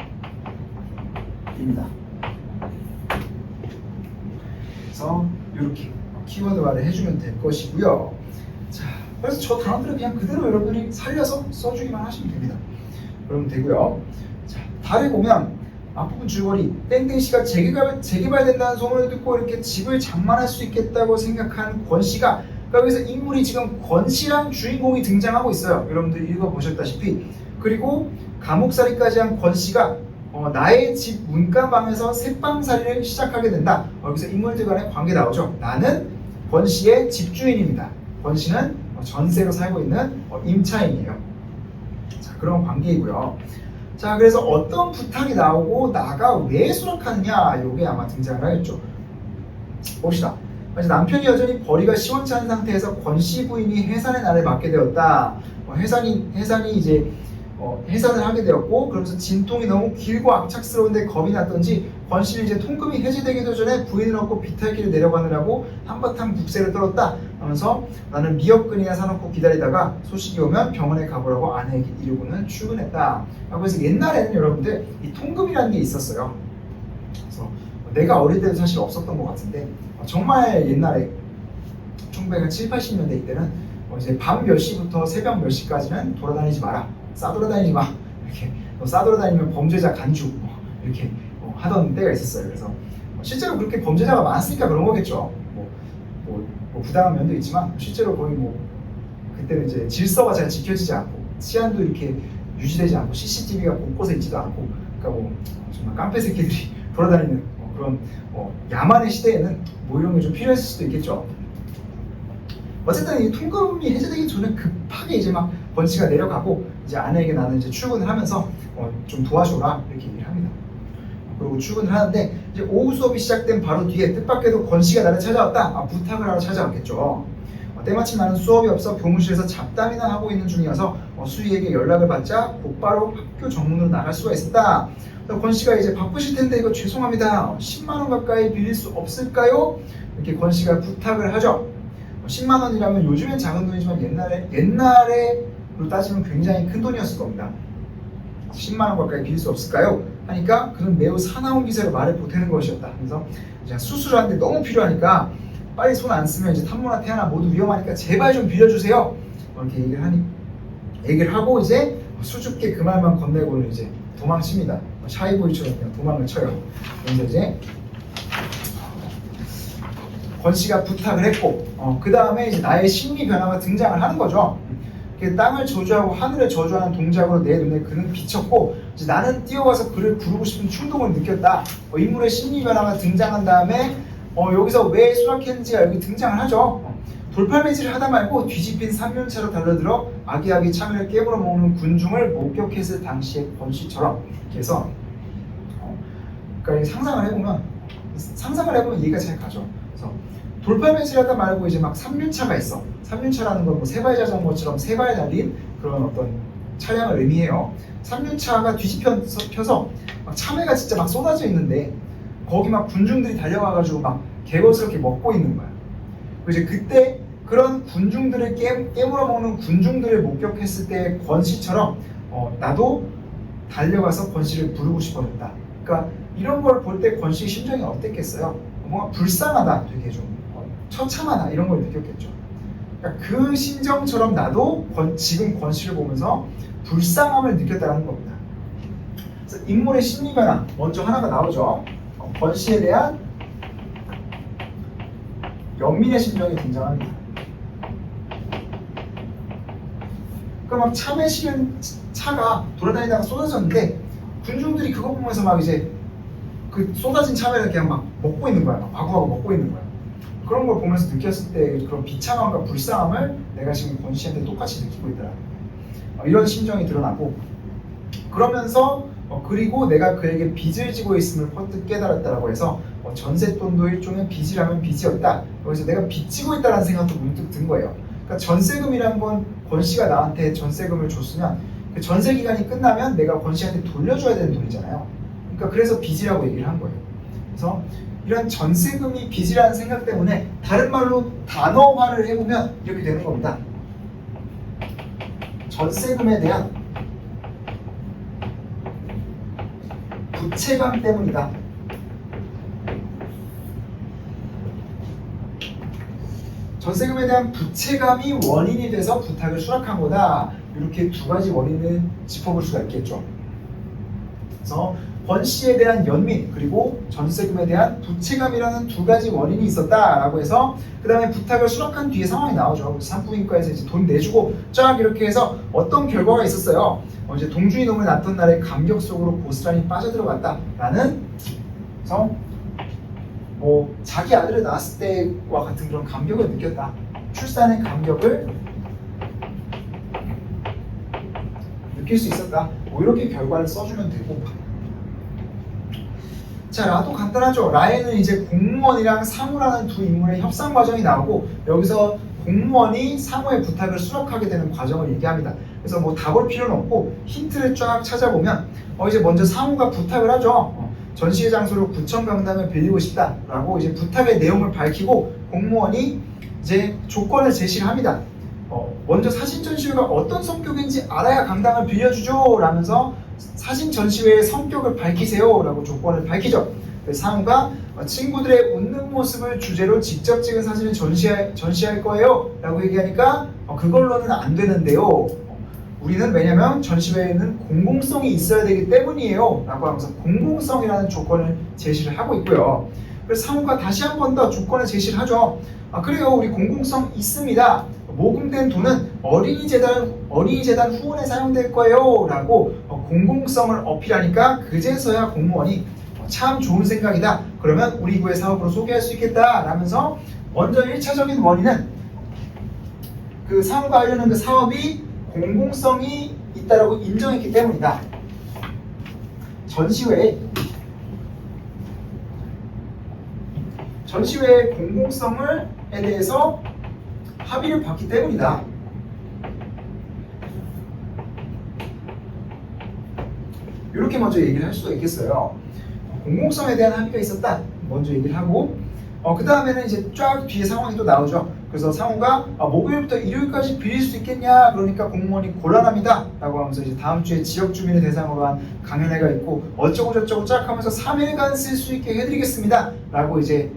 Speaker 1: 그래서 이렇게 키워드화를 해주면 될 것이고요. 자, 그래서 저 단어들을 그냥 그대로 여러분들이 살려서 써주기만 하시면 됩니다. 그러면 되고요. 자, 달에 보면 앞부분 줄거리 땡땡씨가 재개발된다는 소문을 듣고 이렇게 집을 장만할 수 있겠다고 생각한 권씨가, 그러니까 여기서 인물이 지금 권씨란 주인공이 등장하고 있어요. 여러분들이 읽어보셨다시피. 그리고 감옥살이까지 한 권씨가 나의 집 문간방에서 새빵살이를 시작하게 된다. 여기서 인물들 간의 관계 나오죠. 나는 권씨의 집주인입니다. 권씨는 전세로 살고 있는 임차인이에요. 자, 그런 관계이고요. 자, 그래서 어떤 부탁이 나오고 나가 왜 수락하느냐, 이게 아마 등장을 하겠죠. 봅시다. 남편이 여전히 벌이가 시원치 않은 상태에서 권씨 부인이 해산의 날을 맞게 되었다. 해산이 이제 해산을 하게 되었고, 그러면서 진통이 너무 길고 악착스러운데 겁이 났던지 권씨는 이제 통금이 해제되기도 전에 부인을 얻고 비탈길을 내려가느라고 한바탕 북새를 떨었다 하면서 나는 미역근이나 사놓고 기다리다가 소식이 오면 병원에 가보라고 아내에게 이르고는 출근했다. 그래서 옛날에는 여러분들 이 통금이라는 게 있었어요. 그래서 내가 어릴 때도 사실 없었던 것 같은데 정말 옛날에 1970, 80년대 이때는 이제 밤 몇 시부터 새벽 몇 시까지는 돌아다니지 마라. 싸돌아다니지 마. 이렇게 싸돌아다니면 범죄자 간주 이렇게 하던 때가 있었어요. 그래서 실제로 그렇게 범죄자가 많았으니까 그런 거겠죠. 뭐 부당한 면도 있지만 실제로 거의 그때는 이제 질서가 잘 지켜지지 않고 치안도 이렇게 유지되지 않고 CCTV가 곳곳에 있지도 않고, 그러니까 정말 깡패 새끼들이 돌아다니는 그런 야만의 시대에는 이런 게 좀 필요했을 수도 있겠죠. 어쨌든 이 통금이 해제되기 전에 급하게 이제 막 권씨가 내려가고 이제 아내에게 나는 이제 출근을 하면서 좀 도와줘라 이렇게 얘기를 합니다. 그리고 출근을 하는데 이제 오후 수업이 시작된 바로 뒤에 뜻밖에도 권씨가 나를 찾아왔다. 부탁을 하러 찾아왔겠죠. 때마침 나는 수업이 없어 교무실에서 잡담이나 하고 있는 중이어서 수희에게 연락을 받자 곧바로 학교 정문으로 나갈 수가 있었다. 권씨가 이제 바쁘실 텐데 이거 죄송합니다. 10만 원 가까이 빌릴 수 없을까요? 이렇게 권씨가 부탁을 하죠. 10만 원이라면 요즘엔 작은 돈이지만 옛날에로 따지면 굉장히 큰 돈이었을 겁니다. 10만 원 가까이 빌릴 수 없을까요? 하니까 그는 매우 사나운 기세로 말을 보태는 것이었다. 그래서 수술을 하는데 너무 필요하니까 빨리 손 안 쓰면 이제 탐모나 태아나 모두 위험하니까 제발 좀 빌려주세요. 이렇게 얘기를 하고 이제 수줍게 그 말만 건네고는 이제 도망칩니다. 샤이보이처럼 그냥 도망을 쳐요. 그래서 이제 권씨가 부탁을 했고 그 다음에 이제 나의 심리 변화가 등장을 하는 거죠. 땅을 저주하고 하늘을 저주하는 동작으로 내 눈에 그는 비쳤고 이제 나는 뛰어가서 그를 부르고 싶은 충동을 느꼈다. 인물의 심리 변화가 등장한 다음에 여기서 왜 수락했는지가 여기 등장을 하죠. 돌팔매질을 하다 말고 뒤집힌 삼륜차로 달려들어 아기아기 참외를 깨물어 먹는 군중을 목격했을 당시의 권씨처럼 이렇게 해서 그러니까 상상을 해보면 이해가 잘 가죠. 그래서 돌팔매질을 하다 말고 이제 막 삼륜차가 있어. 삼륜차라는 건 세발 자전거처럼 세 발 달린 그런 어떤 차량을 의미해요. 삼륜차가 뒤집혀서 막 참외가 진짜 막 쏟아져 있는데 거기 막 군중들이 달려와가지고 막 개거스럽게 먹고 있는 거야. 이제 그때 그런 군중들을 깨물어 먹는 군중들을 목격했을 때 권씨처럼 나도 달려가서 권씨를 부르고 싶어졌다. 그러니까 이런 걸 볼 때 권씨의 심정이 어땠겠어요? 뭔가 불쌍하다, 되게 좀 처참하다 이런 걸 느꼈겠죠. 그러니까 그 심정처럼 나도 지금 권씨를 보면서 불쌍함을 느꼈다는 겁니다. 그래서 인물의 심리 변화 먼저 하나가 나오죠. 권씨에 대한 연민의 심정이 등장합니다. 그러니까 막 참에 실은 차가 돌아다니다가 쏟아졌는데 군중들이 그거 보면서 막 이제 그 쏟아진 참외를 그냥 막 먹고 있는 거야. 막 바구바구 먹고 있는 거야. 그런 걸 보면서 느꼈을 때 그런 비참함과 불쌍함을 내가 지금 권씨한테 똑같이 느끼고 있더라. 이런 심정이 드러나고 그러면서 그리고 내가 그에게 빚을 지고 있음을 퍼뜩 깨달았다라고 해서 전세돈도 일종의 빚이라면 빚이었다. 그래서 내가 빚 지고 있다는 생각도 문득 든 거예요. 그러니까 전세금이란 건 권씨가 나한테 전세금을 줬으면 그 전세 기간이 끝나면 내가 권씨한테 돌려줘야 되는 돈이잖아요. 그러니까 그래서 빚이라고 얘기를 한 거예요. 그래서 이런 전세금이 빚이라는 생각 때문에 다른 말로 단어화를 해보면 이렇게 되는 겁니다. 전세금에 대한 부채감 때문이다. 전세금에 대한 부채감이 원인이 돼서 부탁을 수락한 거다. 이렇게 두 가지 원인을 짚어볼 수가 있겠죠. 그래서 권씨에 대한 연민 그리고 전세금에 대한 부채감이라는 두 가지 원인이 있었다라고 해서 그 다음에 부탁을 수락한 뒤에 상황이 나오죠. 산부인과에서 이제 돈 내주고 쫙 이렇게 해서 어떤 결과가 있었어요. 이제 동준이 놈을 낳던 날에 감격 속으로 고스란히 빠져들어갔다라는. 그래서 뭐 자기 아들을 낳았을 때와 같은 그런 감격을 느꼈다. 출산의 감격을 느낄 수 있었다. 뭐 이렇게 결과를 써주면 되고. 자, 라도 간단하죠. 라에는 이제 공무원이랑 사무라는 두 인물의 협상 과정이 나오고 여기서 공무원이 사무의 부탁을 수락하게 되는 과정을 얘기합니다. 그래서 뭐 다 볼 필요는 없고 힌트를 쫙 찾아보면 이제 먼저 사무가 부탁을 하죠. 전시회 장소로 구청 강당을 빌리고 싶다라고 이제 부탁의 내용을 밝히고 공무원이 이제 조건을 제시를 합니다. 먼저 사진 전시회가 어떤 성격인지 알아야 강당을 빌려주죠 라면서 사진 전시회의 성격을 밝히세요 라고 조건을 밝히죠. 사무가 친구들의 웃는 모습을 주제로 직접 찍은 사진을 전시할 거예요 라고 얘기하니까 그걸로는 안 되는데요. 우리는 왜냐면 전시회에는 공공성이 있어야 되기 때문이에요 라고 하면서 공공성이라는 조건을 제시를 하고 있고요. 그래서 사무가 다시 한 번 더 조건을 제시를 하죠. 그래요, 우리 공공성 있습니다. 모금된 돈은 어린이재단 후원에 사용될 거예요 라고 공공성을 어필하니까 그제서야 공무원이 참 좋은 생각이다. 그러면 우리 구의 사업으로 소개할 수 있겠다 라면서 먼저 1차적인 원인은 그 사무가 하려는 그 사업이 공공성이 있다라고 인정했기 때문이다. 전시회의 공공성에 대해서 합의를 받기 때문이다. 이렇게 먼저 얘기를 할 수가 있겠어요. 공공성에 대한 합의가 있었다. 먼저 얘기를 하고 그 다음에는 이제 쫙 뒤에 상황이 또 나오죠. 그래서 상호가 목요일부터 일요일까지 빌릴 수 있겠냐 그러니까 공무원이 곤란합니다 라고 하면서 이제 다음 주에 지역 주민을 대상으로 한 강연회가 있고 어쩌고 저쩌고 쫙 하면서 3일간 쓸 수 있게 해드리겠습니다 라고 이제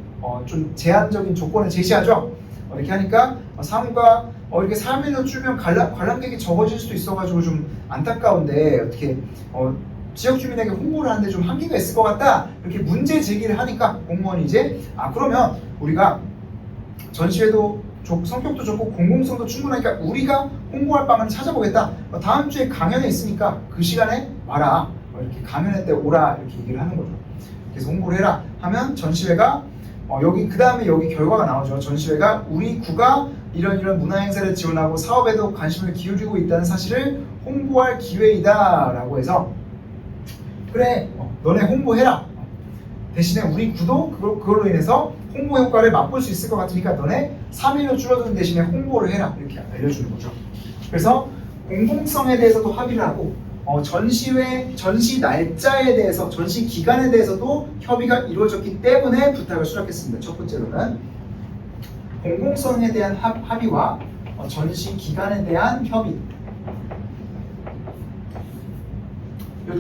Speaker 1: 좀 제한적인 조건을 제시하죠. 이렇게 하니까 사무가 이렇게 3일로 줄면 관람객이 적어질 수도 있어가지고 좀 안타까운데 어떻게 지역 주민에게 홍보를 하는데 좀 한계가 있을 것 같다 이렇게 문제 제기를 하니까 공무원이 이제 그러면 우리가 전시회도 성격도 좋고 공공성도 충분하니까 우리가 홍보할 방안을 찾아보겠다. 다음 주에 강연회 있으니까 그 시간에 와라. 이렇게 강연회 때 오라 이렇게 얘기를 하는 거죠. 그래서 홍보를 해라 하면 전시회가 여기 그 다음에 여기 결과가 나오죠. 전시회가 우리 구가 이런 문화 행사를 지원하고 사업에도 관심을 기울이고 있다는 사실을 홍보할 기회이다 라고 해서 그래 너네 홍보해라. 대신에 우리 구도 그걸로 인해서 홍보 효과를 맛볼 수 있을 것 같으니까 너네 3일로 줄어드는 대신에 홍보를 해라 이렇게 알려주는 거죠. 그래서 공공성에 대해서도 합의를 하고 전시 날짜에 대해서, 전시 기간에 대해서도 협의가 이루어졌기 때문에 부탁을 수락했습니다. 첫 번째로는 공공성에 대한 합의와 전시 기간에 대한 협의, 이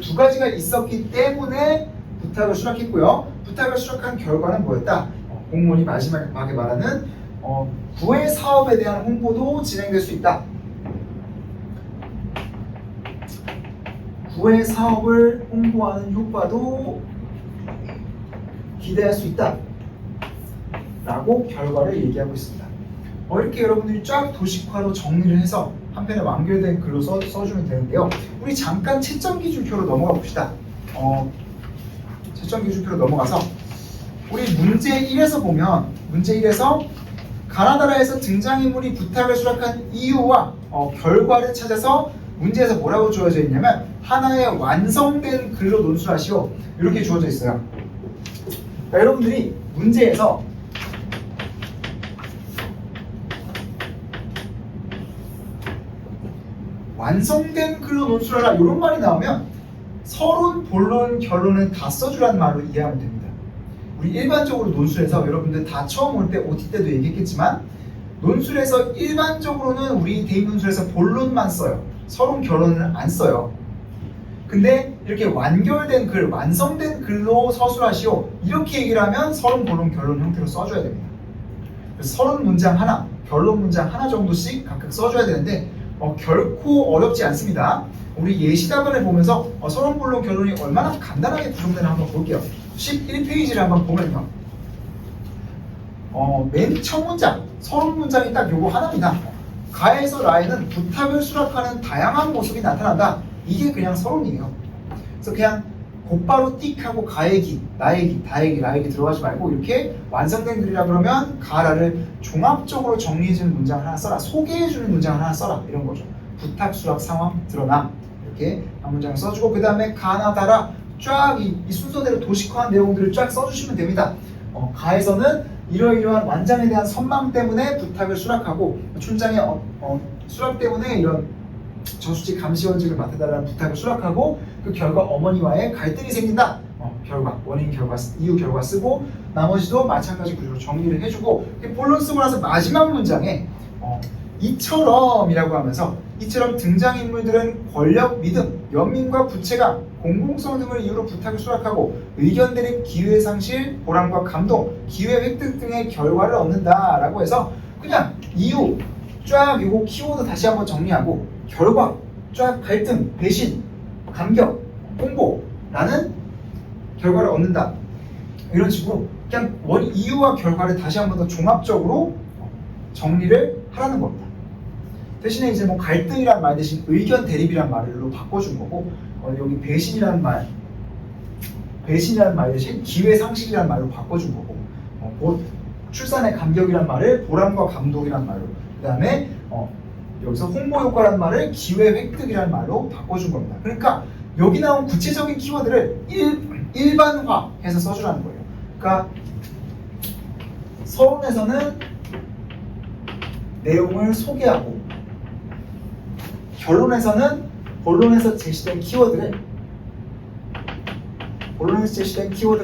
Speaker 1: 두 가지가 있었기 때문에 부탁을 수락했고요. 부탁을 수락한 결과는 뭐였다? 공무원이 마지막에 말하는 구회 사업에 대한 홍보도 진행될 수 있다. 구회 사업을 홍보하는 효과도 기대할 수 있다 라고 결과를 얘기하고 있습니다. 이렇게 여러분들이 쫙 도식화로 정리를 해서 한 편에 완결된 글로 써주면 되는데요. 우리 잠깐 채점기준표로 넘어가 봅시다. 채점기준표로 넘어가서 우리 문제 1에서 보면, 문제 1에서 가나다라에서 등장인물이 부탁을 수락한 이유와 결과를 찾아서 문제에서 뭐라고 주어져 있냐면 하나의 완성된 글로 논술하시오, 이렇게 주어져 있어요. 그러니까 여러분들이 문제에서 완성된 글로 논술하라 이런 말이 나오면 서론, 본론, 결론은 다 써주라는 말로 이해하면 됩니다. 우리 일반적으로 논술에서 여러분들 다 처음 올 때 OT 때도 얘기했겠지만 논술에서 일반적으로는 우리 대입 논술에서 본론만 써요. 서론, 결론을 안 써요. 근데 이렇게 완결된 글, 완성된 글로 서술하시오, 이렇게 얘기를 하면 서론, 본론, 결론 형태로 써줘야 됩니다. 그래서 서론 문장 하나, 결론 문장 하나 정도씩 각각 써줘야 되는데 결코 어렵지 않습니다. 우리 예시답안을 보면서 서론, 본론, 결론이 얼마나 간단하게 구성되나 한번 볼게요. 11페이지를 한번 보면요. 맨 첫 문장, 서론 문장이 딱 요거 하나입니다. 가에서 라에는 부탁을 수락하는 다양한 모습이 나타난다. 이게 그냥 서론이에요. 그래서 그냥 곧바로 띡 하고 가의 기, 나의 기, 다의 기, 라의 기 들어가지 말고 이렇게 완성된 글이라 그러면 가라를 종합적으로 정리해주는 문장을 하나 써라, 소개해주는 문장을 하나 써라, 이런 거죠. 부탁 수락 상황 드러나, 이렇게 한 문장을 써주고 그 다음에 가나다라 쫙 이 순서대로 도식화한 내용들을 쫙 써주시면 됩니다. 가에서는 이러이러한 완장에 대한 선망 때문에 부탁을 수락하고 춘장의 수락 때문에 이런 저수지 감시원직을 맡아달라는 부탁을 수락하고 그 결과 어머니와의 갈등이 생긴다. 결과, 원인 결과, 이유 결과 쓰고 나머지도 마찬가지 구조로 정리를 해주고 본론 쓰고 나서 마지막 문장에 이처럼이라고 하면서 이처럼 등장인물들은 권력, 믿음, 연민과 부채감, 공공성 등을 이유로 부탁을 수락하고 의견 대립, 기회 상실, 보람과 감동, 기회 획득 등의 결과를 얻는다라고 해서 그냥 이유 쫙 요거 키워드 다시 한번 정리하고 결과 쫙 갈등, 배신, 감격, 홍보라는 결과를 얻는다. 이런 식으로 그냥 이유와 결과를 다시 한번 더 종합적으로 정리를 하라는 겁니다. 대신에 이제 뭐 갈등이란 말 대신 의견 대립이란 말로 바꿔준 거고 여기 배신이란 말 대신 기회 상실이란 말로 바꿔준 거고 출산의 감격이란 말을 보람과 감동이란 말로, 그 다음에 여기서 홍보 효과란 말을 기회 획득이란 말로 바꿔준 겁니다. 그러니까 여기 나온 구체적인 키워드를 일반화해서 써주라는 거예요. 그러니까 서론에서는 내용을 소개하고 결론에서는 본론에서 제시된 키워드를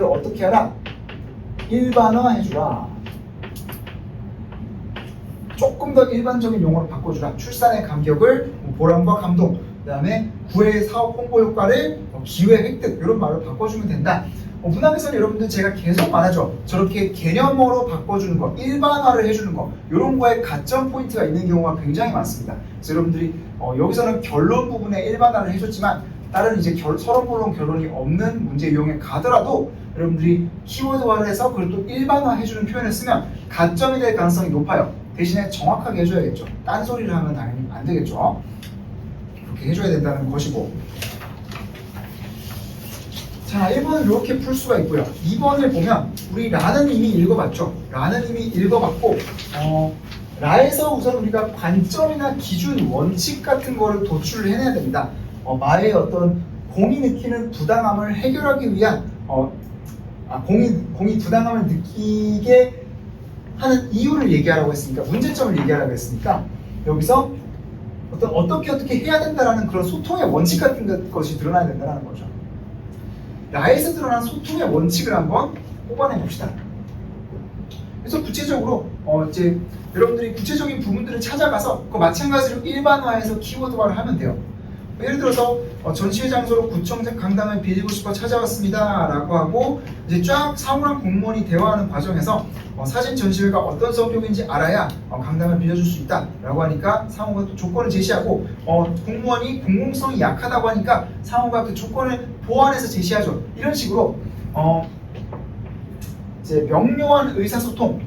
Speaker 1: 어떻게 하라? 일반화해주라. 조금 더 일반적인 용어로 바꿔주라. 출산의 감격을 보람과 감동, 그 다음에 구회 사업 홍보 효과를 기회 획득, 이런 말로 바꿔주면 된다. 문학에서는 여러분들 제가 계속 말하죠. 저렇게 개념어로 바꿔주는 거, 일반화를 해주는 거, 이런 거에 가점 포인트가 있는 경우가 굉장히 많습니다. 그래서 여러분들이 여기서는 결론 부분에 일반화를 해줬지만 다른 이제 서론, 본론, 결론이 없는 문제 유형에 가더라도 여러분들이 키워드화를 해서 그걸 또 일반화 해주는 표현을 쓰면 가점이 될 가능성이 높아요. 대신에 정확하게 해줘야겠죠. 딴소리를 하면 당연히 안 되겠죠. 그렇게 해줘야 된다는 것이고. 자, 1번은 이렇게 풀 수가 있고요. 2번을 보면 우리 라는 이미 읽어봤죠. 라는 이미 읽어봤고 라에서 우선 우리가 관점이나 기준, 원칙 같은 거를 도출을 해내야 됩니다. 마의 어떤 공이 느끼는 부당함을 해결하기 위한 공이 부당함을 느끼게 하는 이유를 얘기하라고 했으니까, 문제점을 얘기하라고 했으니까 여기서 어떻게 해야 된다라는 그런 소통의 원칙 같은 것이 드러나야 된다는 거죠. 나에서 드러난 소통의 원칙을 한번 뽑아내 봅시다. 그래서 구체적으로 이제 여러분들이 구체적인 부분들을 찾아가서 그 마찬가지로 일반화해서 키워드화를 하면 돼요. 예를 들어서 전시회 장소로 구청 강당을 빌리고 싶어 찾아왔습니다 라고 하고 이제 쫙 사무랑 공무원이 대화하는 과정에서 사진 전시회가 어떤 성격인지 알아야 강당을 빌려줄 수 있다 라고 하니까 사무가 또 조건을 제시하고 공무원이 공공성이 약하다고 하니까 사무가 그 조건을 보완해서 제시하죠. 이런 식으로 이제 명료한 의사소통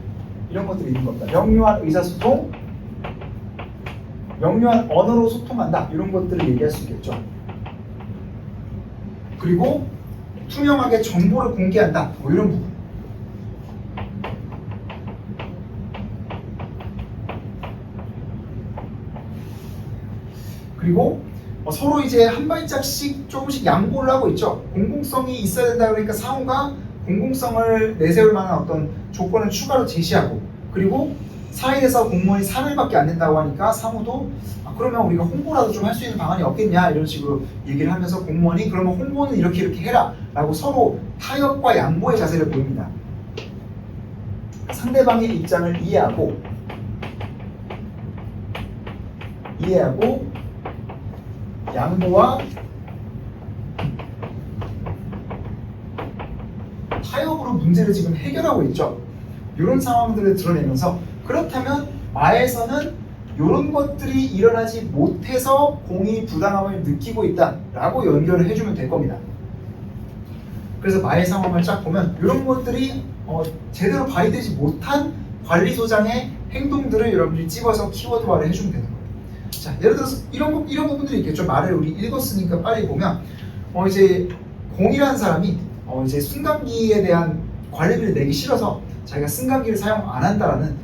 Speaker 1: 이런 것들이 있는 겁니다. 명료한 의사소통, 명료한 언어로 소통한다 이런 것들을 얘기할 수 있겠죠. 그리고 투명하게 정보를 공개한다 뭐 이런 부분. 그리고 서로 이제 한 발짝씩 조금씩 양보를 하고 있죠. 공공성이 있어야 된다 그러니까 사무가 공공성을 내세울 만한 어떤 조건을 추가로 제시하고, 그리고 사회에서 공무원이 3일밖에 안 된다고 하니까 사무도 그러면 우리가 홍보라도 좀 할 수 있는 방안이 없겠냐 이런 식으로 얘기를 하면서 공무원이 그러면 홍보는 이렇게 해라 라고 서로 타협과 양보의 자세를 보입니다. 상대방의 입장을 이해하고 양보와 타협으로 문제를 지금 해결하고 있죠. 이런 상황들을 드러내면서 그렇다면 마에서는 이런 것들이 일어나지 못해서 공이 부당함을 느끼고 있다라고 연결을 해주면 될 겁니다. 그래서 마의 상황을 쫙 보면 이런 것들이 제대로 발휘되지 못한 관리소장의 행동들을 여러분들이 집어서 키워드화를 해주면 되는 거예요. 자, 예를 들어서 이런 부분들이 있겠죠. 말을 우리 읽었으니까 빨리 보면 이제 공이라는 사람이 이제 승강기에 대한 관리비를 내기 싫어서 자기가 승강기를 사용 안 한다라는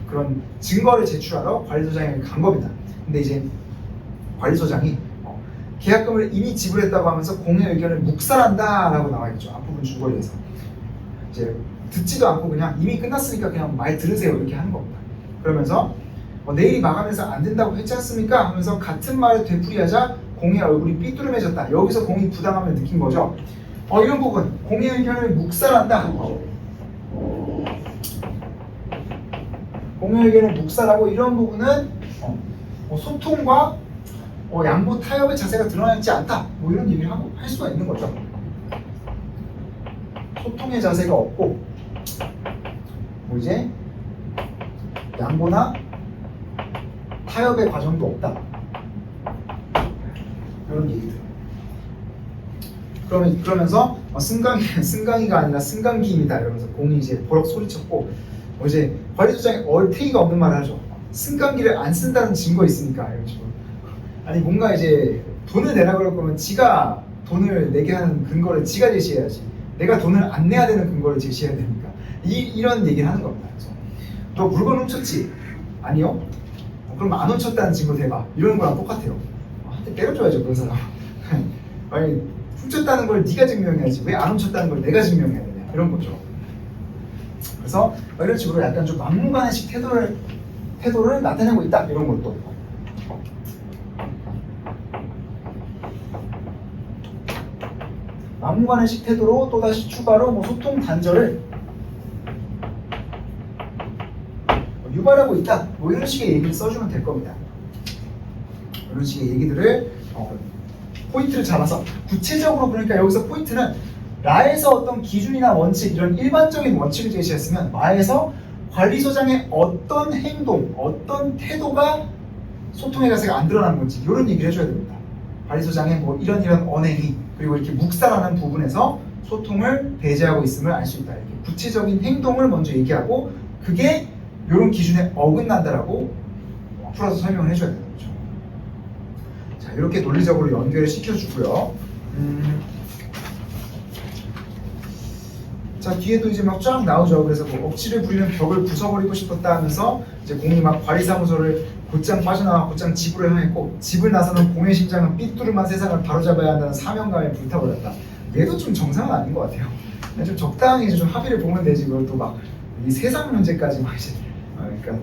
Speaker 1: 그런 증거를 제출하러 관리소장에게 간 겁니다. 근데 이제 관리소장이 계약금을 이미 지불했다고 하면서 공의 의견을 묵살한다라고 나와 있죠. 앞부분 줄거리에서 이제 듣지도 않고 그냥 이미 끝났으니까 그냥 말 들으세요 이렇게 하는 겁니다. 그러면서 내일이 마감해서 안 된다고 했지 않습니까? 하면서 같은 말을 되풀이하자 공의 얼굴이 삐뚤음해졌다. 여기서 공이 부당함을 느낀 거죠. 이런 부분, 공의 의견을 묵살한다. 공의 의견을 묵살하고 이런 부분은 소통과 양보 타협의 자세가 드러나지 않다. 뭐 이런 얘기를 할 수가 있는 거죠. 소통의 자세가 없고 뭐 이제 양보나 타협의 과정도 없다. 이런 얘기들. 그러면서 승강이가 아니라 승강기입니다. 이러면서 공이 이제 버럭 소리쳤고 이제 관리소장이 얼테이가 없는 말을 하죠. 승강기를 안 쓴다는 증거 있으니까 이런 식으로. 아니 뭔가 이제 돈을 내라 그럴 거면 지가 돈을 내게 하는 근거를 지가 제시해야지. 내가 돈을 안 내야 되는 근거를 제시해야 되니까 이런 얘기를 하는 겁니다. 그래서 너 물건 훔쳤지? 아니요? 그럼 안 훔쳤다는 증거 대봐. 이러는 거랑 똑같아요. 한테 때려줘야죠 그런 사람. 아니 훔쳤다는 걸 네가 증명해야지 왜 안 훔쳤다는 걸 내가 증명해야 되냐 이런 거죠. 그래서 이런 식으로 약간 좀 막무가내식 태도를 나타내고 있다 이런 것도. 막무가내식 태도로 또다시 추가로 뭐 소통 단절을 유발하고 있다. 뭐 이런 식의 얘기를 써주면 될 겁니다. 이런 식의 얘기들을 포인트를 잡아서 구체적으로 그러니까 여기서 포인트는 라에서 어떤 기준이나 원칙 이런 일반적인 원칙을 제시했으면 마에서 관리소장의 어떤 행동, 어떤 태도가 소통의 자세가 안 드러나는 건지 이런 얘기를 해줘야 됩니다. 관리소장의 뭐 이런 언행이 그리고 이렇게 묵살하는 부분에서 소통을 배제하고 있음을 알 수 있다. 이렇게 구체적인 행동을 먼저 얘기하고 그게 이런 기준에 어긋난다라고 풀어서 설명을 해줘야 되는 거죠. 자, 이렇게 논리적으로 연결을 시켜주고요. 자, 뒤에도 이제 막 쫙 나오죠. 그래서 뭐 억지를 부리는 벽을 부숴버리고 싶었다 하면서 이제 공이 막 관리사무소를 곧장 빠져나와 곧장 집으로 향했고 집을 나서는 공의 심장은 삐뚤음한 세상을 바로잡아야 한다는 사명감에 불타버렸다. 얘도 좀 정상은 아닌 것 같아요. 좀 적당히 이제 좀 합의를 보면 되지. 그걸 또 막 이 세상 문제까지 막 이제 그러니까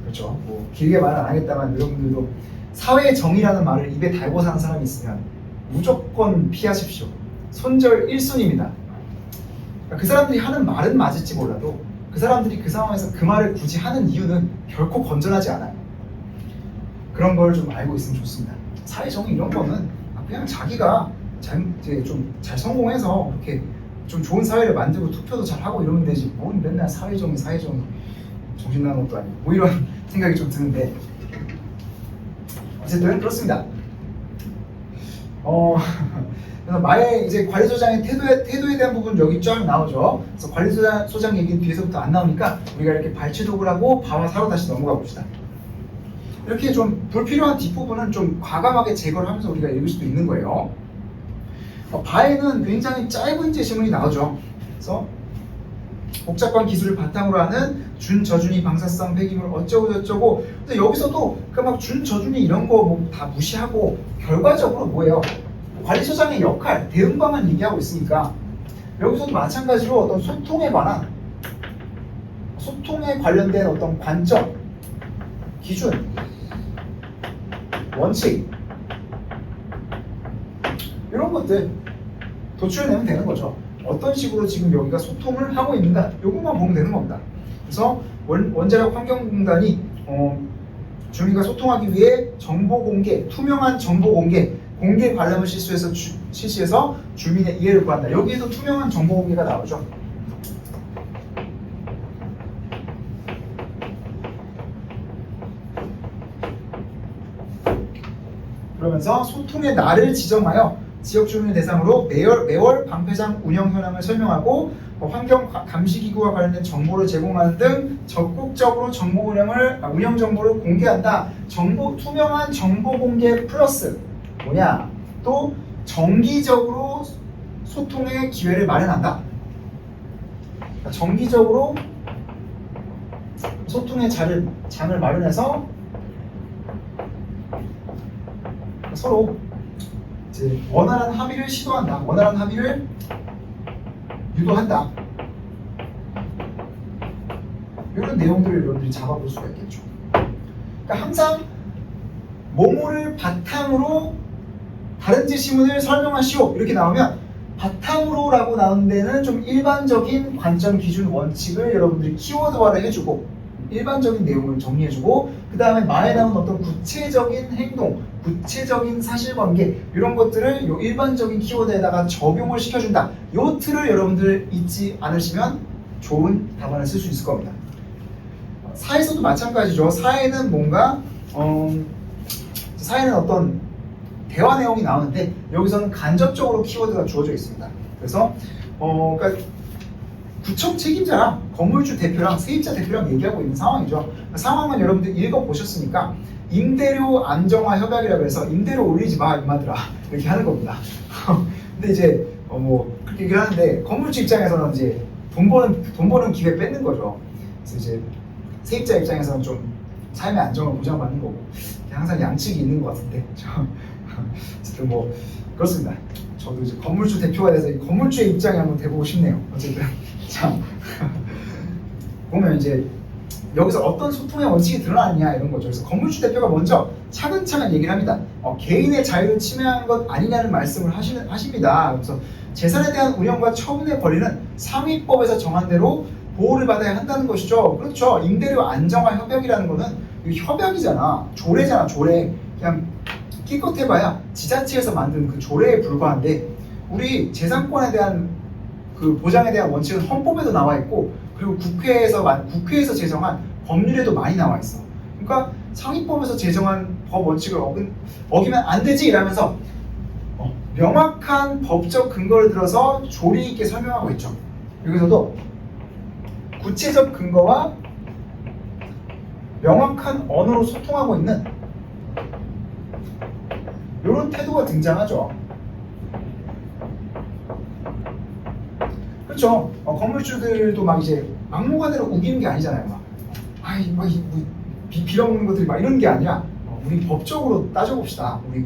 Speaker 1: 그렇죠. 뭐 길게 말은 안 하겠다만 여러분들도 사회 정의라는 말을 입에 달고 사는 사람이 있으면 무조건 피하십시오. 손절 1순위입니다. 그 사람들이 하는 말은 맞을지 몰라도 그 사람들이 그 상황에서 그 말을 굳이 하는 이유는 결코 건전하지 않아요. 그런 걸 좀 알고 있으면 좋습니다. 사회 정의 이런 거는 그냥 자기가 좀 잘 성공해서 이렇게 좀 좋은 사회를 만들고 투표도 잘 하고 이러면 되지 뭘 맨날 사회 정의 정신 나는 것도 아니고 뭐 이런 생각이 좀 드는데 어쨌든 그렇습니다. 그래서 마의 이제 관리소장의 태도에 대한 부분 여기 쫙 나오죠. 그래서 관리소장 얘기는 뒤에서부터 안 나오니까 우리가 이렇게 발췌독을 하고 바와 사로 다시 넘어가 봅시다. 이렇게 좀 불필요한 뒷부분은 좀 과감하게 제거를 하면서 우리가 읽을 수도 있는 거예요. 바에는 굉장히 짧은 제시문이 나오죠. 그래서 복잡한 기술을 바탕으로 하는 준저준위 방사성 폐기물 어쩌고 저쩌고. 근데 여기서도 그 막 준저준위 이런 거 뭐 다 무시하고 결과적으로 뭐예요? 관리소장의 역할, 대응 방안 얘기하고 있으니까 여기서도 마찬가지로 어떤 소통에 관련된 어떤 관점, 기준, 원칙 이런 것들 도출해내면 되는 거죠. 어떤 식으로 지금 여기가 소통을 하고 있는가 이것만 보면 되는 겁니다. 그래서 원자력 환경공단이 주민과 소통하기 위해 정보 공개, 투명한 정보 공개 관람을 실시해서 주민의 이해를 구한다. 여기에도 투명한 정보 공개가 나오죠. 그러면서 소통의 날을 지정하여 지역 주민을 대상으로 매월 방패장 운영 현황을 설명하고 환경 감시기구와 관련된 정보를 제공하는 등 적극적으로 운영 정보를 공개한다. 투명한 정보 공개 플러스 뭐냐? 또 정기적으로 소통의 기회를 마련한다. 정기적으로 소통의 장을 마련해서 서로 이제 원활한 합의를 시도한다. 원활한 합의를 유도한다. 이런 내용들을 여러분들이 잡아볼 수가 있겠죠. 그러니까 항상 뭐뭐를 바탕으로 다른 지시문을 설명하시오 이렇게 나오면 바탕으로라고 나오는 데는 좀 일반적인 관점, 기준, 원칙을 여러분들이 키워드화를 해주고 일반적인 내용을 정리해주고 그 다음에 마에 나온 어떤 구체적인 행동, 구체적인 사실관계 이런 것들을 이 일반적인 키워드에다가 적용을 시켜준다. 이 틀을 여러분들 잊지 않으시면 좋은 답안을 쓸 수 있을 겁니다. 사에서도 마찬가지죠. 사에는 뭔가 사에는 어떤 대화 내용이 나오는데 여기서는 간접적으로 키워드가 주어져 있습니다. 그래서 그러니까 구청 책임자랑 건물주 대표랑 세입자 대표랑 얘기하고 있는 상황이죠. 상황은 여러분들 읽어보셨으니까 임대료 안정화 협약이라고 해서 임대료 올리지 마 임마들아 이렇게 하는 겁니다. 근데 이제 뭐 그렇게 얘기를 하는데 건물주 입장에서는 이제 돈 버는 기회 뺏는 거죠. 그래서 이제 세입자 입장에서는 좀 삶의 안정을 보장받는 거고 항상 양측이 있는 것 같은데 어쨌든 뭐 그렇습니다. 저도 이제 건물주 대표가 돼서 이 건물주의 입장에 한번 대보고 싶네요. 어쨌든 참 보면 이제 여기서 어떤 소통의 원칙이 드러나느냐 이런 거죠. 그래서 건물주 대표가 먼저 차근차근 얘기를 합니다. 개인의 자유를 침해하는 것 아니냐는 말씀을 하십니다. 그래서 재산에 대한 운영과 처분의 권리는 상위법에서 정한 대로 보호를 받아야 한다는 것이죠. 그렇죠. 임대료 안정화 협약이라는 거는 협약이잖아. 조례잖아. 조례. 그냥 기껏해봐야 지자체에서 만든 그 조례에 불과한데 우리 재산권에 대한 그 보장에 대한 원칙은 헌법에도 나와 있고 그리고 국회에서 제정한 법률에도 많이 나와 있어. 그러니까 상위법에서 제정한 법 원칙을 어기면 안 되지 이러면서 명확한 법적 근거를 들어서 조리 있게 설명하고 있죠. 여기서도 구체적 근거와 명확한 언어로 소통하고 있는 이런 태도가 등장하죠. 그렇죠. 건물주들도 막 이제 막무가내로 우기는 게 아니잖아요. 막 빌어먹는 것들이 막 이런 게 아니라 우리 법적으로 따져봅시다. 우리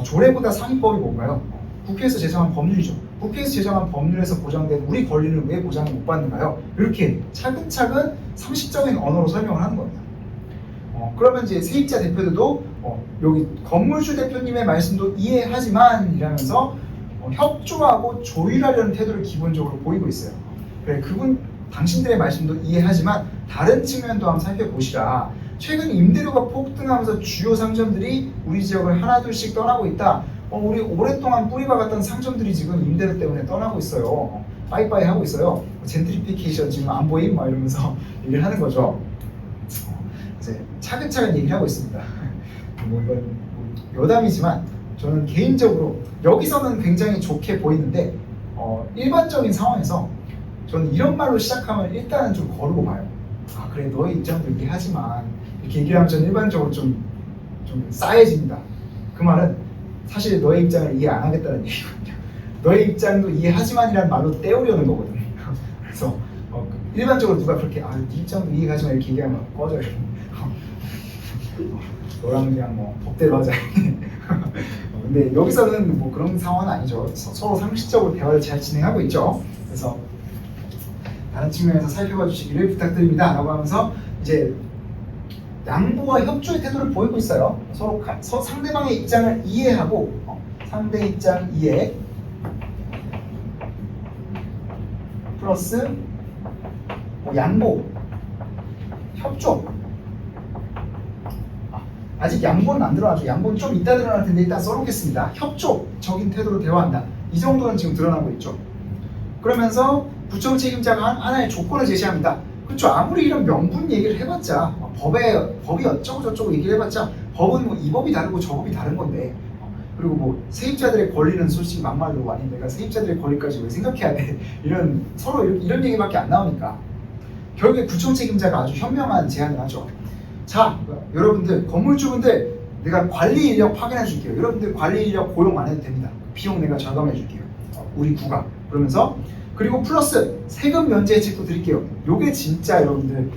Speaker 1: 조례보다 상위법이 뭔가요? 국회에서 제정한 법률이죠. 국회에서 제정한 법률에서 보장된 우리 권리는 왜 보장을 못 받는가요? 이렇게 차근차근 상식적인 언어로 설명을 하는 겁니다. 그러면 이제 세입자 대표들도 여기 건물주 대표님의 말씀도 이해하지만 이러면서 협조하고 조율하려는 태도를 기본적으로 보이고 있어요. 그래, 그분 당신들의 말씀도 이해하지만 다른 측면도 한번 살펴보시라. 최근 임대료가 폭등하면서 주요 상점들이 우리 지역을 하나둘씩 떠나고 있다. 우리 오랫동안 뿌리박았던 상점들이 지금 임대료 때문에 떠나고 있어요. 빠이빠이 하고 있어요. 젠트리피케이션 지금 안 보임? 막 이러면서 얘기를 하는 거죠. 이제 차근차근 얘기를 하고 있습니다. 뭐 이건 여담이지만 저는 개인적으로 여기서는 굉장히 좋게 보이는데 일반적인 상황에서 저는 이런 말로 시작하면 일단은 좀 거르고 봐요. 아 그래 너의 입장도 이해하지만 이렇게 얘기를 하면 저는 일반적으로 좀 싸해집니다. 그 말은 사실 너의 입장을 이해 안 하겠다는 얘기거든요. 너의 입장도 이해하지만이라는 말로 때우려는 거거든요. 그래서 일반적으로 누가 그렇게 네 입장도 이해하지만 이렇게 얘기하면 꺼져요. 너랑 그냥 뭐 법대로 하자. 근데 여기서는 뭐 그런 상황은 아니죠. 서로 상식적으로 대화를 잘 진행하고 있죠. 그래서 다른 측면에서 살펴봐 주시기를 부탁드립니다. 라고 하면서 이제 양보와 협조의 태도를 보이고 있어요. 서로 상대방의 입장을 이해하고 상대 입장 이해 플러스 양보, 협조. 아직 양보는 안 드러나죠. 양보는 좀 이따 드러날 텐데 일단 써놓겠습니다. 협조적인 태도로 대화한다. 이 정도는 지금 드러나고 있죠. 그러면서 구청 책임자가 하나의 조건을 제시합니다. 그렇죠. 아무리 이런 명분 얘기를 해봤자 법이 어쩌고 저쩌고 얘기를 해봤자 법은 뭐 이 법이 다르고 저 법이 다른 건데 그리고 뭐 세입자들의 권리는 솔직히 막말로 아니 내가 세입자들의 권리까지 왜 생각해야 돼 이런 서로 이런 얘기밖에 안 나오니까 결국에 구청 책임자가 아주 현명한 제안을 하죠. 자 여러분들 건물주분들 내가 관리 인력 파견해 줄게요. 여러분들 관리 인력 고용 안 해도 됩니다. 비용 내가 절감해 줄게요. 우리 구가 그러면서 그리고 플러스 세금 면제 혜택도 드릴게요. 요게 진짜 여러분들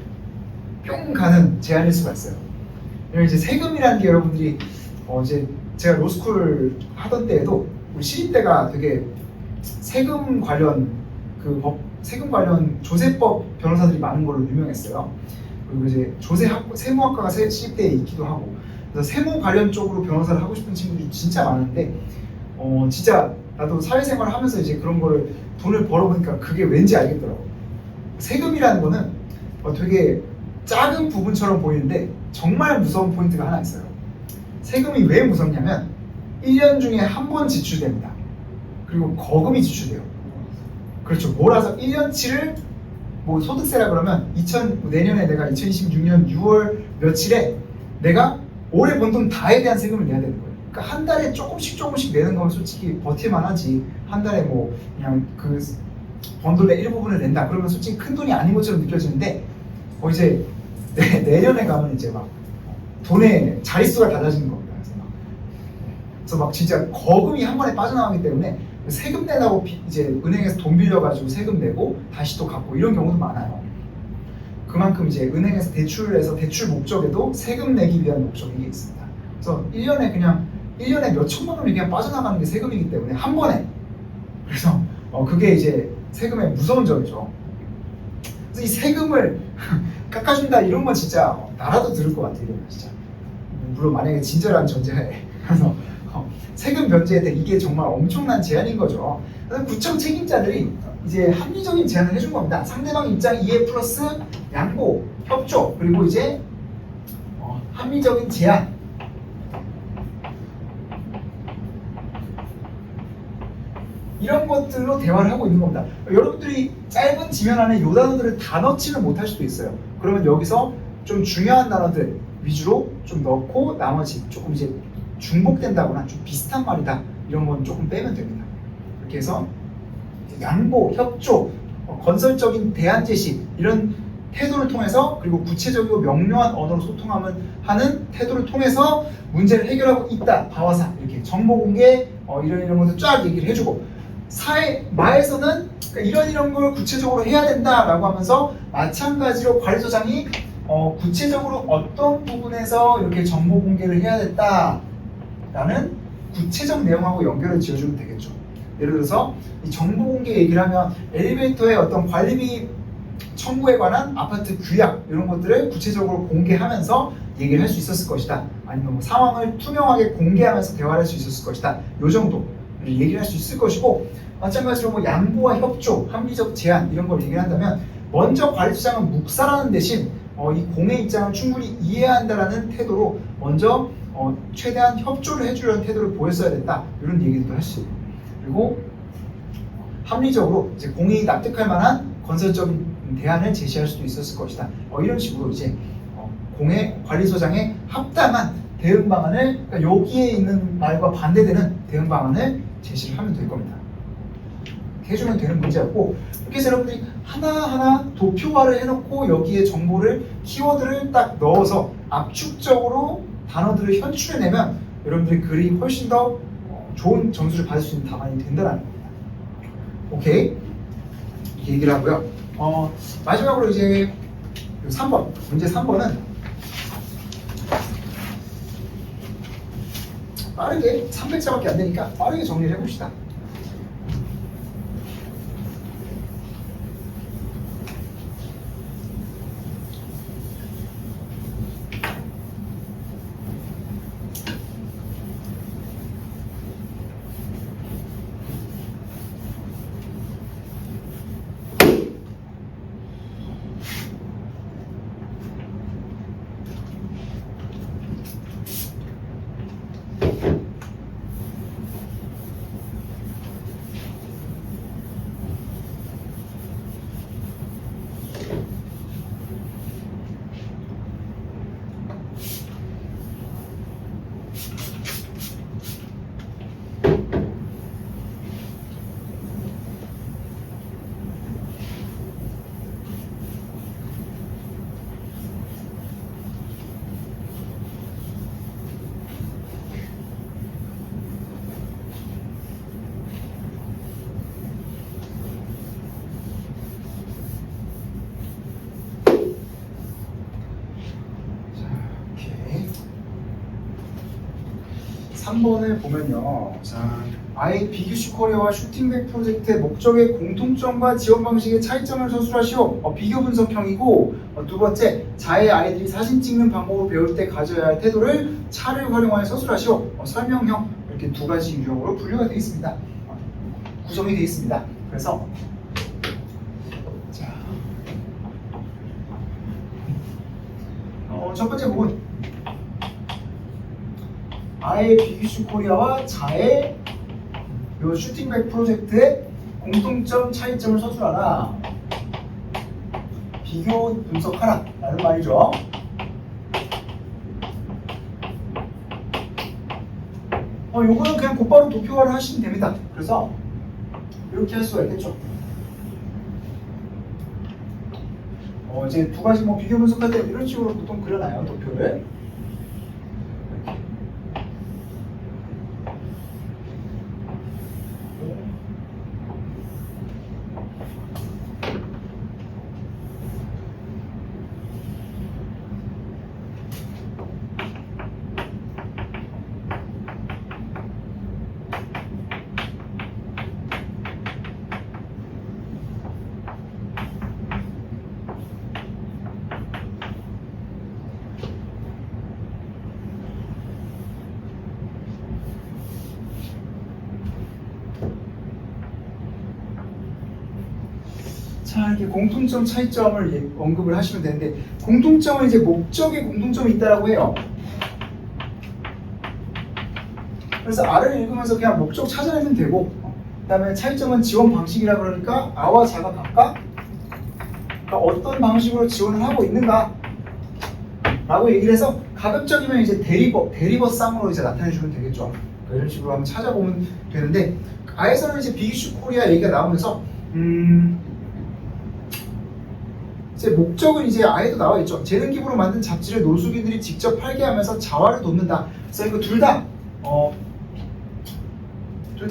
Speaker 1: 뿅 가는 제안일 수가 있어요. 이제 세금이라는 게 여러분들이 이제 제가 로스쿨 하던 때에도 우리 신입대가 되게 세금 관련 세금 관련 조세법 변호사들이 많은 걸로 유명했어요. 그리고 이제 세무학과가 신입대에 있기도 하고 그래서 세무 관련 쪽으로 변호사를 하고 싶은 친구들이 진짜 많은데 진짜 나도 사회생활을 하면서 이제 그런 거를 돈을 벌어보니까 그게 왠지 알겠더라고. 세금이라는 거는 되게 작은 부분처럼 보이는데 정말 무서운 포인트가 하나 있어요. 세금이 왜 무섭냐면 1년 중에 한 번 지출됩니다. 그리고 거금이 지출돼요. 그렇죠. 몰아서 1년치를 뭐 소득세라 그러면 내년에 내가 2026년 6월 며칠에 내가 올해 번 돈 다에 대한 세금을 내야 되는 거예요. 그러니까 한 달에 조금씩 내는 거면 솔직히 버틸만 하지. 한 달에 뭐 그냥 그 번 돈의 일부분을 낸다. 그러면 솔직히 큰 돈이 아닌 것처럼 느껴지는데 이제 내년에 가면 이제 막 돈의 자릿수가 달라지는 겁니다. 그래서 막 진짜 거금이 한 번에 빠져나가기 때문에 세금 내라고 이제 은행에서 돈 빌려가지고 세금 내고 다시 또 갚고 이런 경우도 많아요. 그만큼 이제 은행에서 대출을 해서 대출 목적에도 세금 내기 위한 목적이 있습니다. 그래서 1년에 몇 천만 원이 그냥 빠져나가는 게 세금이기 때문에 한 번에. 그래서 그게 이제 세금의 무서운 점이죠. 그래서 이 세금을 깎아준다 이런 건 진짜 나라도 들을 것 같아요. 진짜. 물론 만약에 친절한 전제하에. 그래서 세금 면제 혜택 이게 정말 엄청난 제안인 거죠. 그래서 구청 책임자들이 이제 합리적인 제안을 해준 겁니다. 상대방 입장 이해 플러스 양보, 협조 그리고 이제 합리적인 제안. 이런 것들로 대화를 하고 있는 겁니다. 여러분들이 짧은 지면 안에 이 단어들을 다 넣지는 못할 수도 있어요. 그러면 여기서 좀 중요한 단어들 위주로 좀 넣고 나머지 조금 이제 중복된다거나 좀 비슷한 말이다 이런 건 조금 빼면 됩니다. 이렇게 해서 양보, 협조, 건설적인 대안 제시 이런 태도를 통해서 그리고 구체적이고 명료한 언어로 소통하는 태도를 통해서 문제를 해결하고 있다. 바와사 이렇게 정보 공개 이런 것들 쫙 얘기를 해주고 마에서는 그러니까 이런 걸 구체적으로 해야 된다라고 하면서 마찬가지로 관리소장이 구체적으로 어떤 부분에서 이렇게 정보 공개를 해야 됐다라는 구체적 내용하고 연결을 지어주면 되겠죠. 예를 들어서 이 정보 공개 얘기를 하면 엘리베이터의 어떤 관리비 청구에 관한 아파트 규약 이런 것들을 구체적으로 공개하면서 얘기를 할 수 있었을 것이다. 아니면 뭐 상황을 투명하게 공개하면서 대화를 할 수 있었을 것이다. 요 정도 얘기를 할 수 있을 것이고, 마찬가지로 뭐 양보와 협조, 합리적 제한 이런 걸 얘기를 한다면 먼저 관리자장은 묵살하는 대신 이 공의 입장을 충분히 이해한다라는 태도로 먼저 최대한 협조를 해주려는 태도를 보였어야 된다. 이런 얘기도 할 수 있고, 그리고 합리적으로 이제 공이 납득할 만한 건설적인 대안을 제시할 수도 있었을 것이다. 이런 식으로 이제 공의 관리소장의 합당한 대응 방안을, 그러니까 여기에 있는 말과 반대되는 대응 방안을 제시를 하면 될 겁니다. 이렇게 해주면 되는 문제였고, 이렇게 해서 여러분들이 하나하나 도표화를 해놓고 여기에 정보를, 키워드를 딱 넣어서 압축적으로 단어들을 현출해내면 여러분들이 글이 훨씬 더 좋은 점수를 받을 수 있는 답안이 된다는 겁니다. 오케이? 이렇게 얘기를 하고요. 마지막으로 이제 3번, 문제 3번은 빠르게 300자밖에 안 되니까 빠르게 정리를 해봅시다. 오케이. 3번을 보면요. 자, 아이 비규슈 코리아와 슈팅백 프로젝트의 목적의 공통점과 지원 방식의 차이점을 서술하시오. 비교 분석형이고, 두 번째, 자의 아이들이 사진 찍는 방법을 배울 때 가져야 할 태도를 차를 활용하여 서술하시오. 설명형. 이렇게 두 가지 유형으로 분류가 되어 있습니다. 구성이 되어 있습니다. 그래서 자, 첫 번째 부분, 아의 비규슈 코리아와 자의 요 슈팅백 프로젝트의 공통점 차이점을 서술하라. 비교 분석하라 라는 말이죠. 요거는 그냥 곧바로 도표화를 하시면 됩니다. 그래서 이렇게 할 수가 있겠죠. 이제 두 가지 비교 분석할 때 이런 식으로 보통 그려놔요, 도표를. 자, 이렇게 공통점, 차이점을 언급을 하시면 되는데, 공통점은 이제 목적에 공통점이 있다라고 해요. 그래서 R을 읽으면서 그냥 목적 찾아내면 되고, 그 다음에 차이점은 지원 방식이라 그러니까 아와 자가 각각 그러니까 어떤 방식으로 지원을 하고 있는가 라고 얘기를 해서, 가급적이면 이제 대리버 쌍으로 이제 나타내주면 되겠죠. 이런 식으로 한번 찾아보면 되는데, 아에서는 이제 비규슈 코리아 얘기가 나오면서 이제 목적은 이제 아예도 나와 있죠. 재능 기부로 만든 잡지를 노숙인들이 직접 팔게 하면서 자활을 돕는다. 그래서 이거 둘 다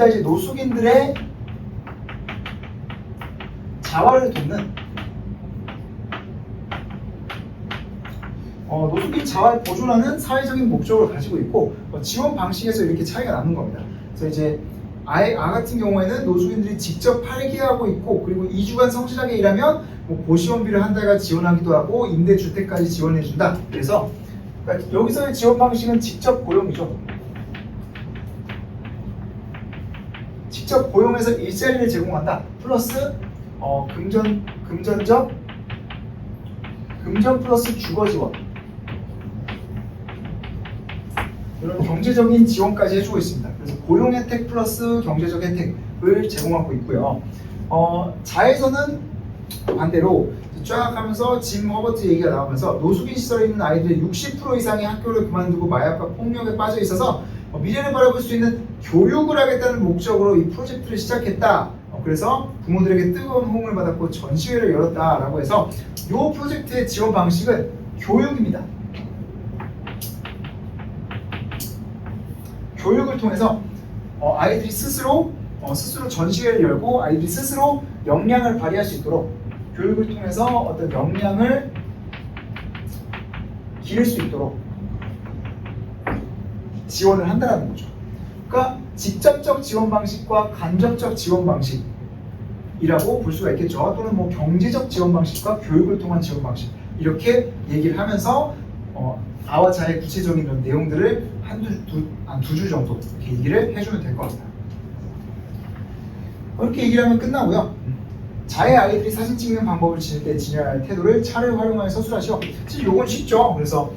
Speaker 1: 이제 노숙인들의 자활을 돕는 노숙인 자활 보존하는 사회적인 목적을 가지고 있고, 지원 방식에서 이렇게 차이가 나는 겁니다. 그래서 이제 아 같은 경우에는 노숙인들이 직접 팔게 하고 있고, 그리고 2주간 성실하게 일하면 고시원비를 한 달간 지원하기도 하고 임대주택까지 지원해준다. 그래서 그러니까 여기서의 지원 방식은 직접 고용이죠. 직접 고용해서 일자리를 제공한다. 플러스 금전 플러스 주거 지원. 이런 경제적인 지원까지 해주고 있습니다. 그래서 고용 혜택 플러스 경제적 혜택을 제공하고 있고요. 자에서는 반대로 쫙 하면서 짐 허버트 얘기가 나오면서 노숙인 시설에 있는 아이들의 60% 이상이 학교를 그만두고 마약과 폭력에 빠져 있어서 미래를 바라볼 수 있는 교육을 하겠다는 목적으로 이 프로젝트를 시작했다. 그래서 부모들에게 뜨거운 호응을 받았고 전시회를 열었다라고 해서 이 프로젝트의 지원 방식은 교육입니다. 교육을 통해서 아이들이 스스로 전시회를 열고 아이들이 스스로 역량을 발휘할 수 있도록 교육을 통해서 어떤 역량을 기를 수 있도록 지원을 한다는 거죠. 그러니까 직접적 지원 방식과 간접적 지원 방식이라고 볼 수가 있겠죠. 또는 뭐 경제적 지원 방식과 교육을 통한 지원 방식 이렇게 얘기를 하면서 아와 자의 구체적인 이런 내용들을 두 주 정도 이렇게 얘기를 해주면 될 것 같아요. 이렇게 얘기를 하면 끝나고요. 자의 아이들이 사진 찍는 방법을 지닐 때 지녀야 할 태도를 차를 활용하여 서술하시오. 사실 요건 쉽죠. 그래서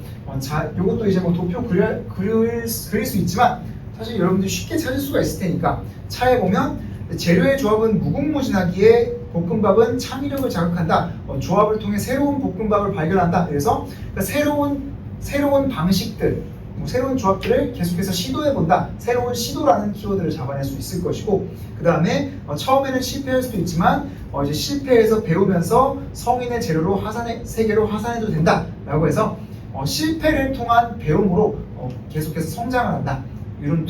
Speaker 1: 요것도 이제 뭐 도표 그릴 수 있지만 사실 여러분들이 쉽게 찾을 수가 있을 테니까 차에 보면 재료의 조합은 무궁무진하기에 볶음밥은 창의력을 자극한다. 조합을 통해 새로운 볶음밥을 발견한다. 그래서 새로운 방식들, 새로운 조합들을 계속해서 시도해본다. 새로운 시도라는 키워드를 잡아낼 수 있을 것이고, 그 다음에 처음에는 실패할 수도 있지만 이제 실패해서 배우면서 성인의 재료로 세계로 하산해도 된다. 라고 해서 실패를 통한 배움으로 계속해서 성장을 한다. 이런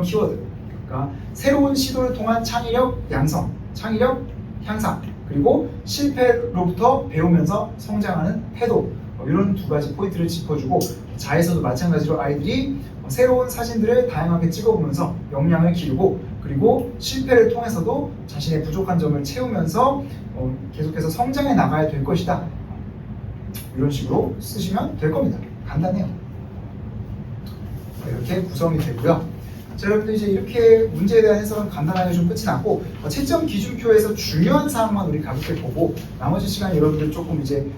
Speaker 1: 키워드. 그러니까 새로운 시도를 통한 창의력 양성, 창의력 향상, 그리고 실패로부터 배우면서 성장하는 태도. 이런 두 가지 포인트를 짚어주고, 자에서도 마찬가지로 아이들이 새로운 사진들을 다양하게 찍어보면서 역량을 기르고, 그리고 실패를 통해서도 자신의 부족한 점을 채우면서 계속해서 성장해 나가야 될 것이다. 이런 식으로 쓰시면 될 겁니다. 간단해요. 이렇게 구성이 되고요. 자, 여러분들 이제 이렇게 문제에 대한 해석은 간단하게 좀 끝이 났고, 채점 기준표에서 중요한 사항만 우리 가볍게 보고, 나머지 시간 여러분들 조금 이제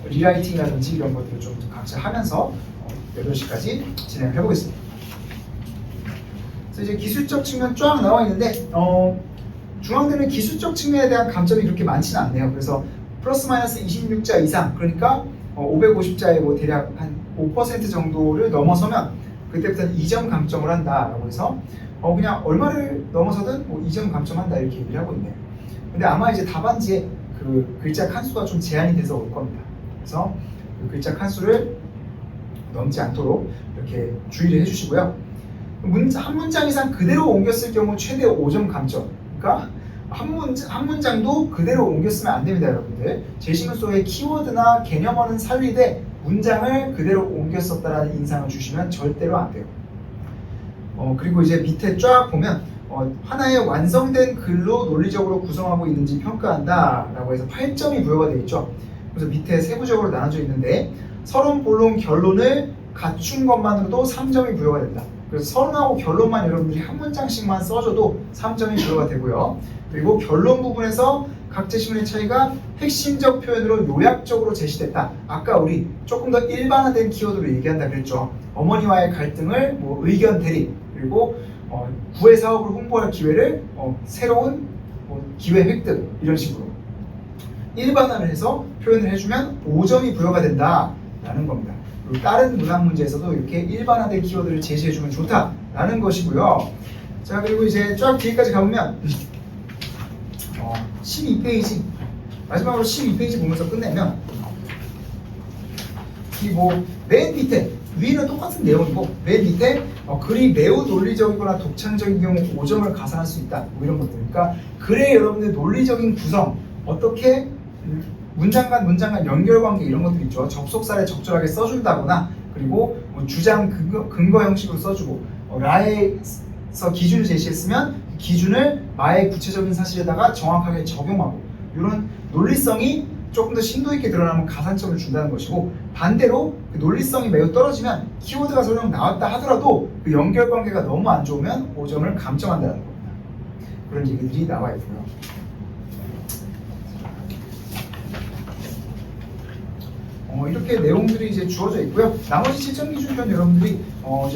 Speaker 1: 리라이팅이라든지 이런 것들을 좀 각자 하면서 8시까지 진행을 해보겠습니다. 그래서 이제 기술적 측면 쫙 나와 있는데, 중앙대는 기술적 측면에 대한 감점이 그렇게 많지는 않네요. 그래서 플러스 마이너스 26자 이상, 그러니까 550자의 뭐 대략 한 5% 정도를 넘어서면 그때부터는 2점 감점을 한다라고 해서 그냥 얼마를 넘어서든 뭐 2점 감점한다 이렇게 얘기를 하고 있네요. 근데 아마 이제 답안지에 그 글자 칸수가 좀 제한이 돼서 올 겁니다. 그래서 그 글자 칸수를 넘지 않도록 이렇게 주의를 해주시고요. 한 문장 이상 그대로 옮겼을 경우 최대 5점 감점. 그러니까 한 문장도 그대로 옮겼으면 안 됩니다, 여러분들. 제시문서의 키워드나 개념어는 살리되 문장을 그대로 옮겼었다라는 인상을 주시면 절대로 안 돼요. 그리고 이제 밑에 쫙 보면 하나의 완성된 글로 논리적으로 구성하고 있는지 평가한다라고 해서 8점이 부여가 되어 있죠. 그래서 밑에 세부적으로 나눠져 있는데 서론, 본론, 결론을 갖춘 것만으로도 3점이 부여가 된다. 그래서 서론하고 결론만 여러분들이 한 문장씩만 써줘도 3점이 부여가 되고요. 그리고 결론 부분에서 각 제시문의 차이가 핵심적 표현으로 요약적으로 제시됐다. 아까 우리 조금 더 일반화된 키워드로 얘기한다 그랬죠. 어머니와의 갈등을 의견 대립, 그리고 구애 사업을 홍보할 기회를 새로운 기회 획득, 이런 식으로 일반화를 해서 표현을 해주면 5점이 부여가 된다라는 겁니다. 그리고 다른 문학 문제에서도 이렇게 일반화된 키워드를 제시해주면 좋다라는 것이고요. 자, 그리고 이제 쫙 뒤에까지 가보면 12페이지, 마지막으로 12페이지 보면서 끝내면 맨 밑에, 위는 똑같은 내용이고 맨 밑에 글이 매우 논리적이거나 독창적인 경우 5점을 가산할 수 있다, 이런 것들. 그러니까 글의 여러분들 논리적인 구성, 어떻게 문장 간 연결관계 이런 것들 있죠. 접속사를 적절하게 써준다거나, 그리고 주장 근거 형식으로 써주고, 라에서 기준을 제시했으면 기준을 마의 구체적인 사실에다가 정확하게 적용하고, 이런 논리성이 조금 더 심도 있게 드러나면 가산점을 준다는 것이고, 반대로 그 논리성이 매우 떨어지면 키워드가 설령 나왔다 하더라도 그 연결관계가 너무 안 좋으면 5점을 감점한다는 겁니다. 그런 얘기들이 나와 있고요. 이렇게 내용들이 이제 주어져 있고요. 나머지 7점 기준편 여러분들이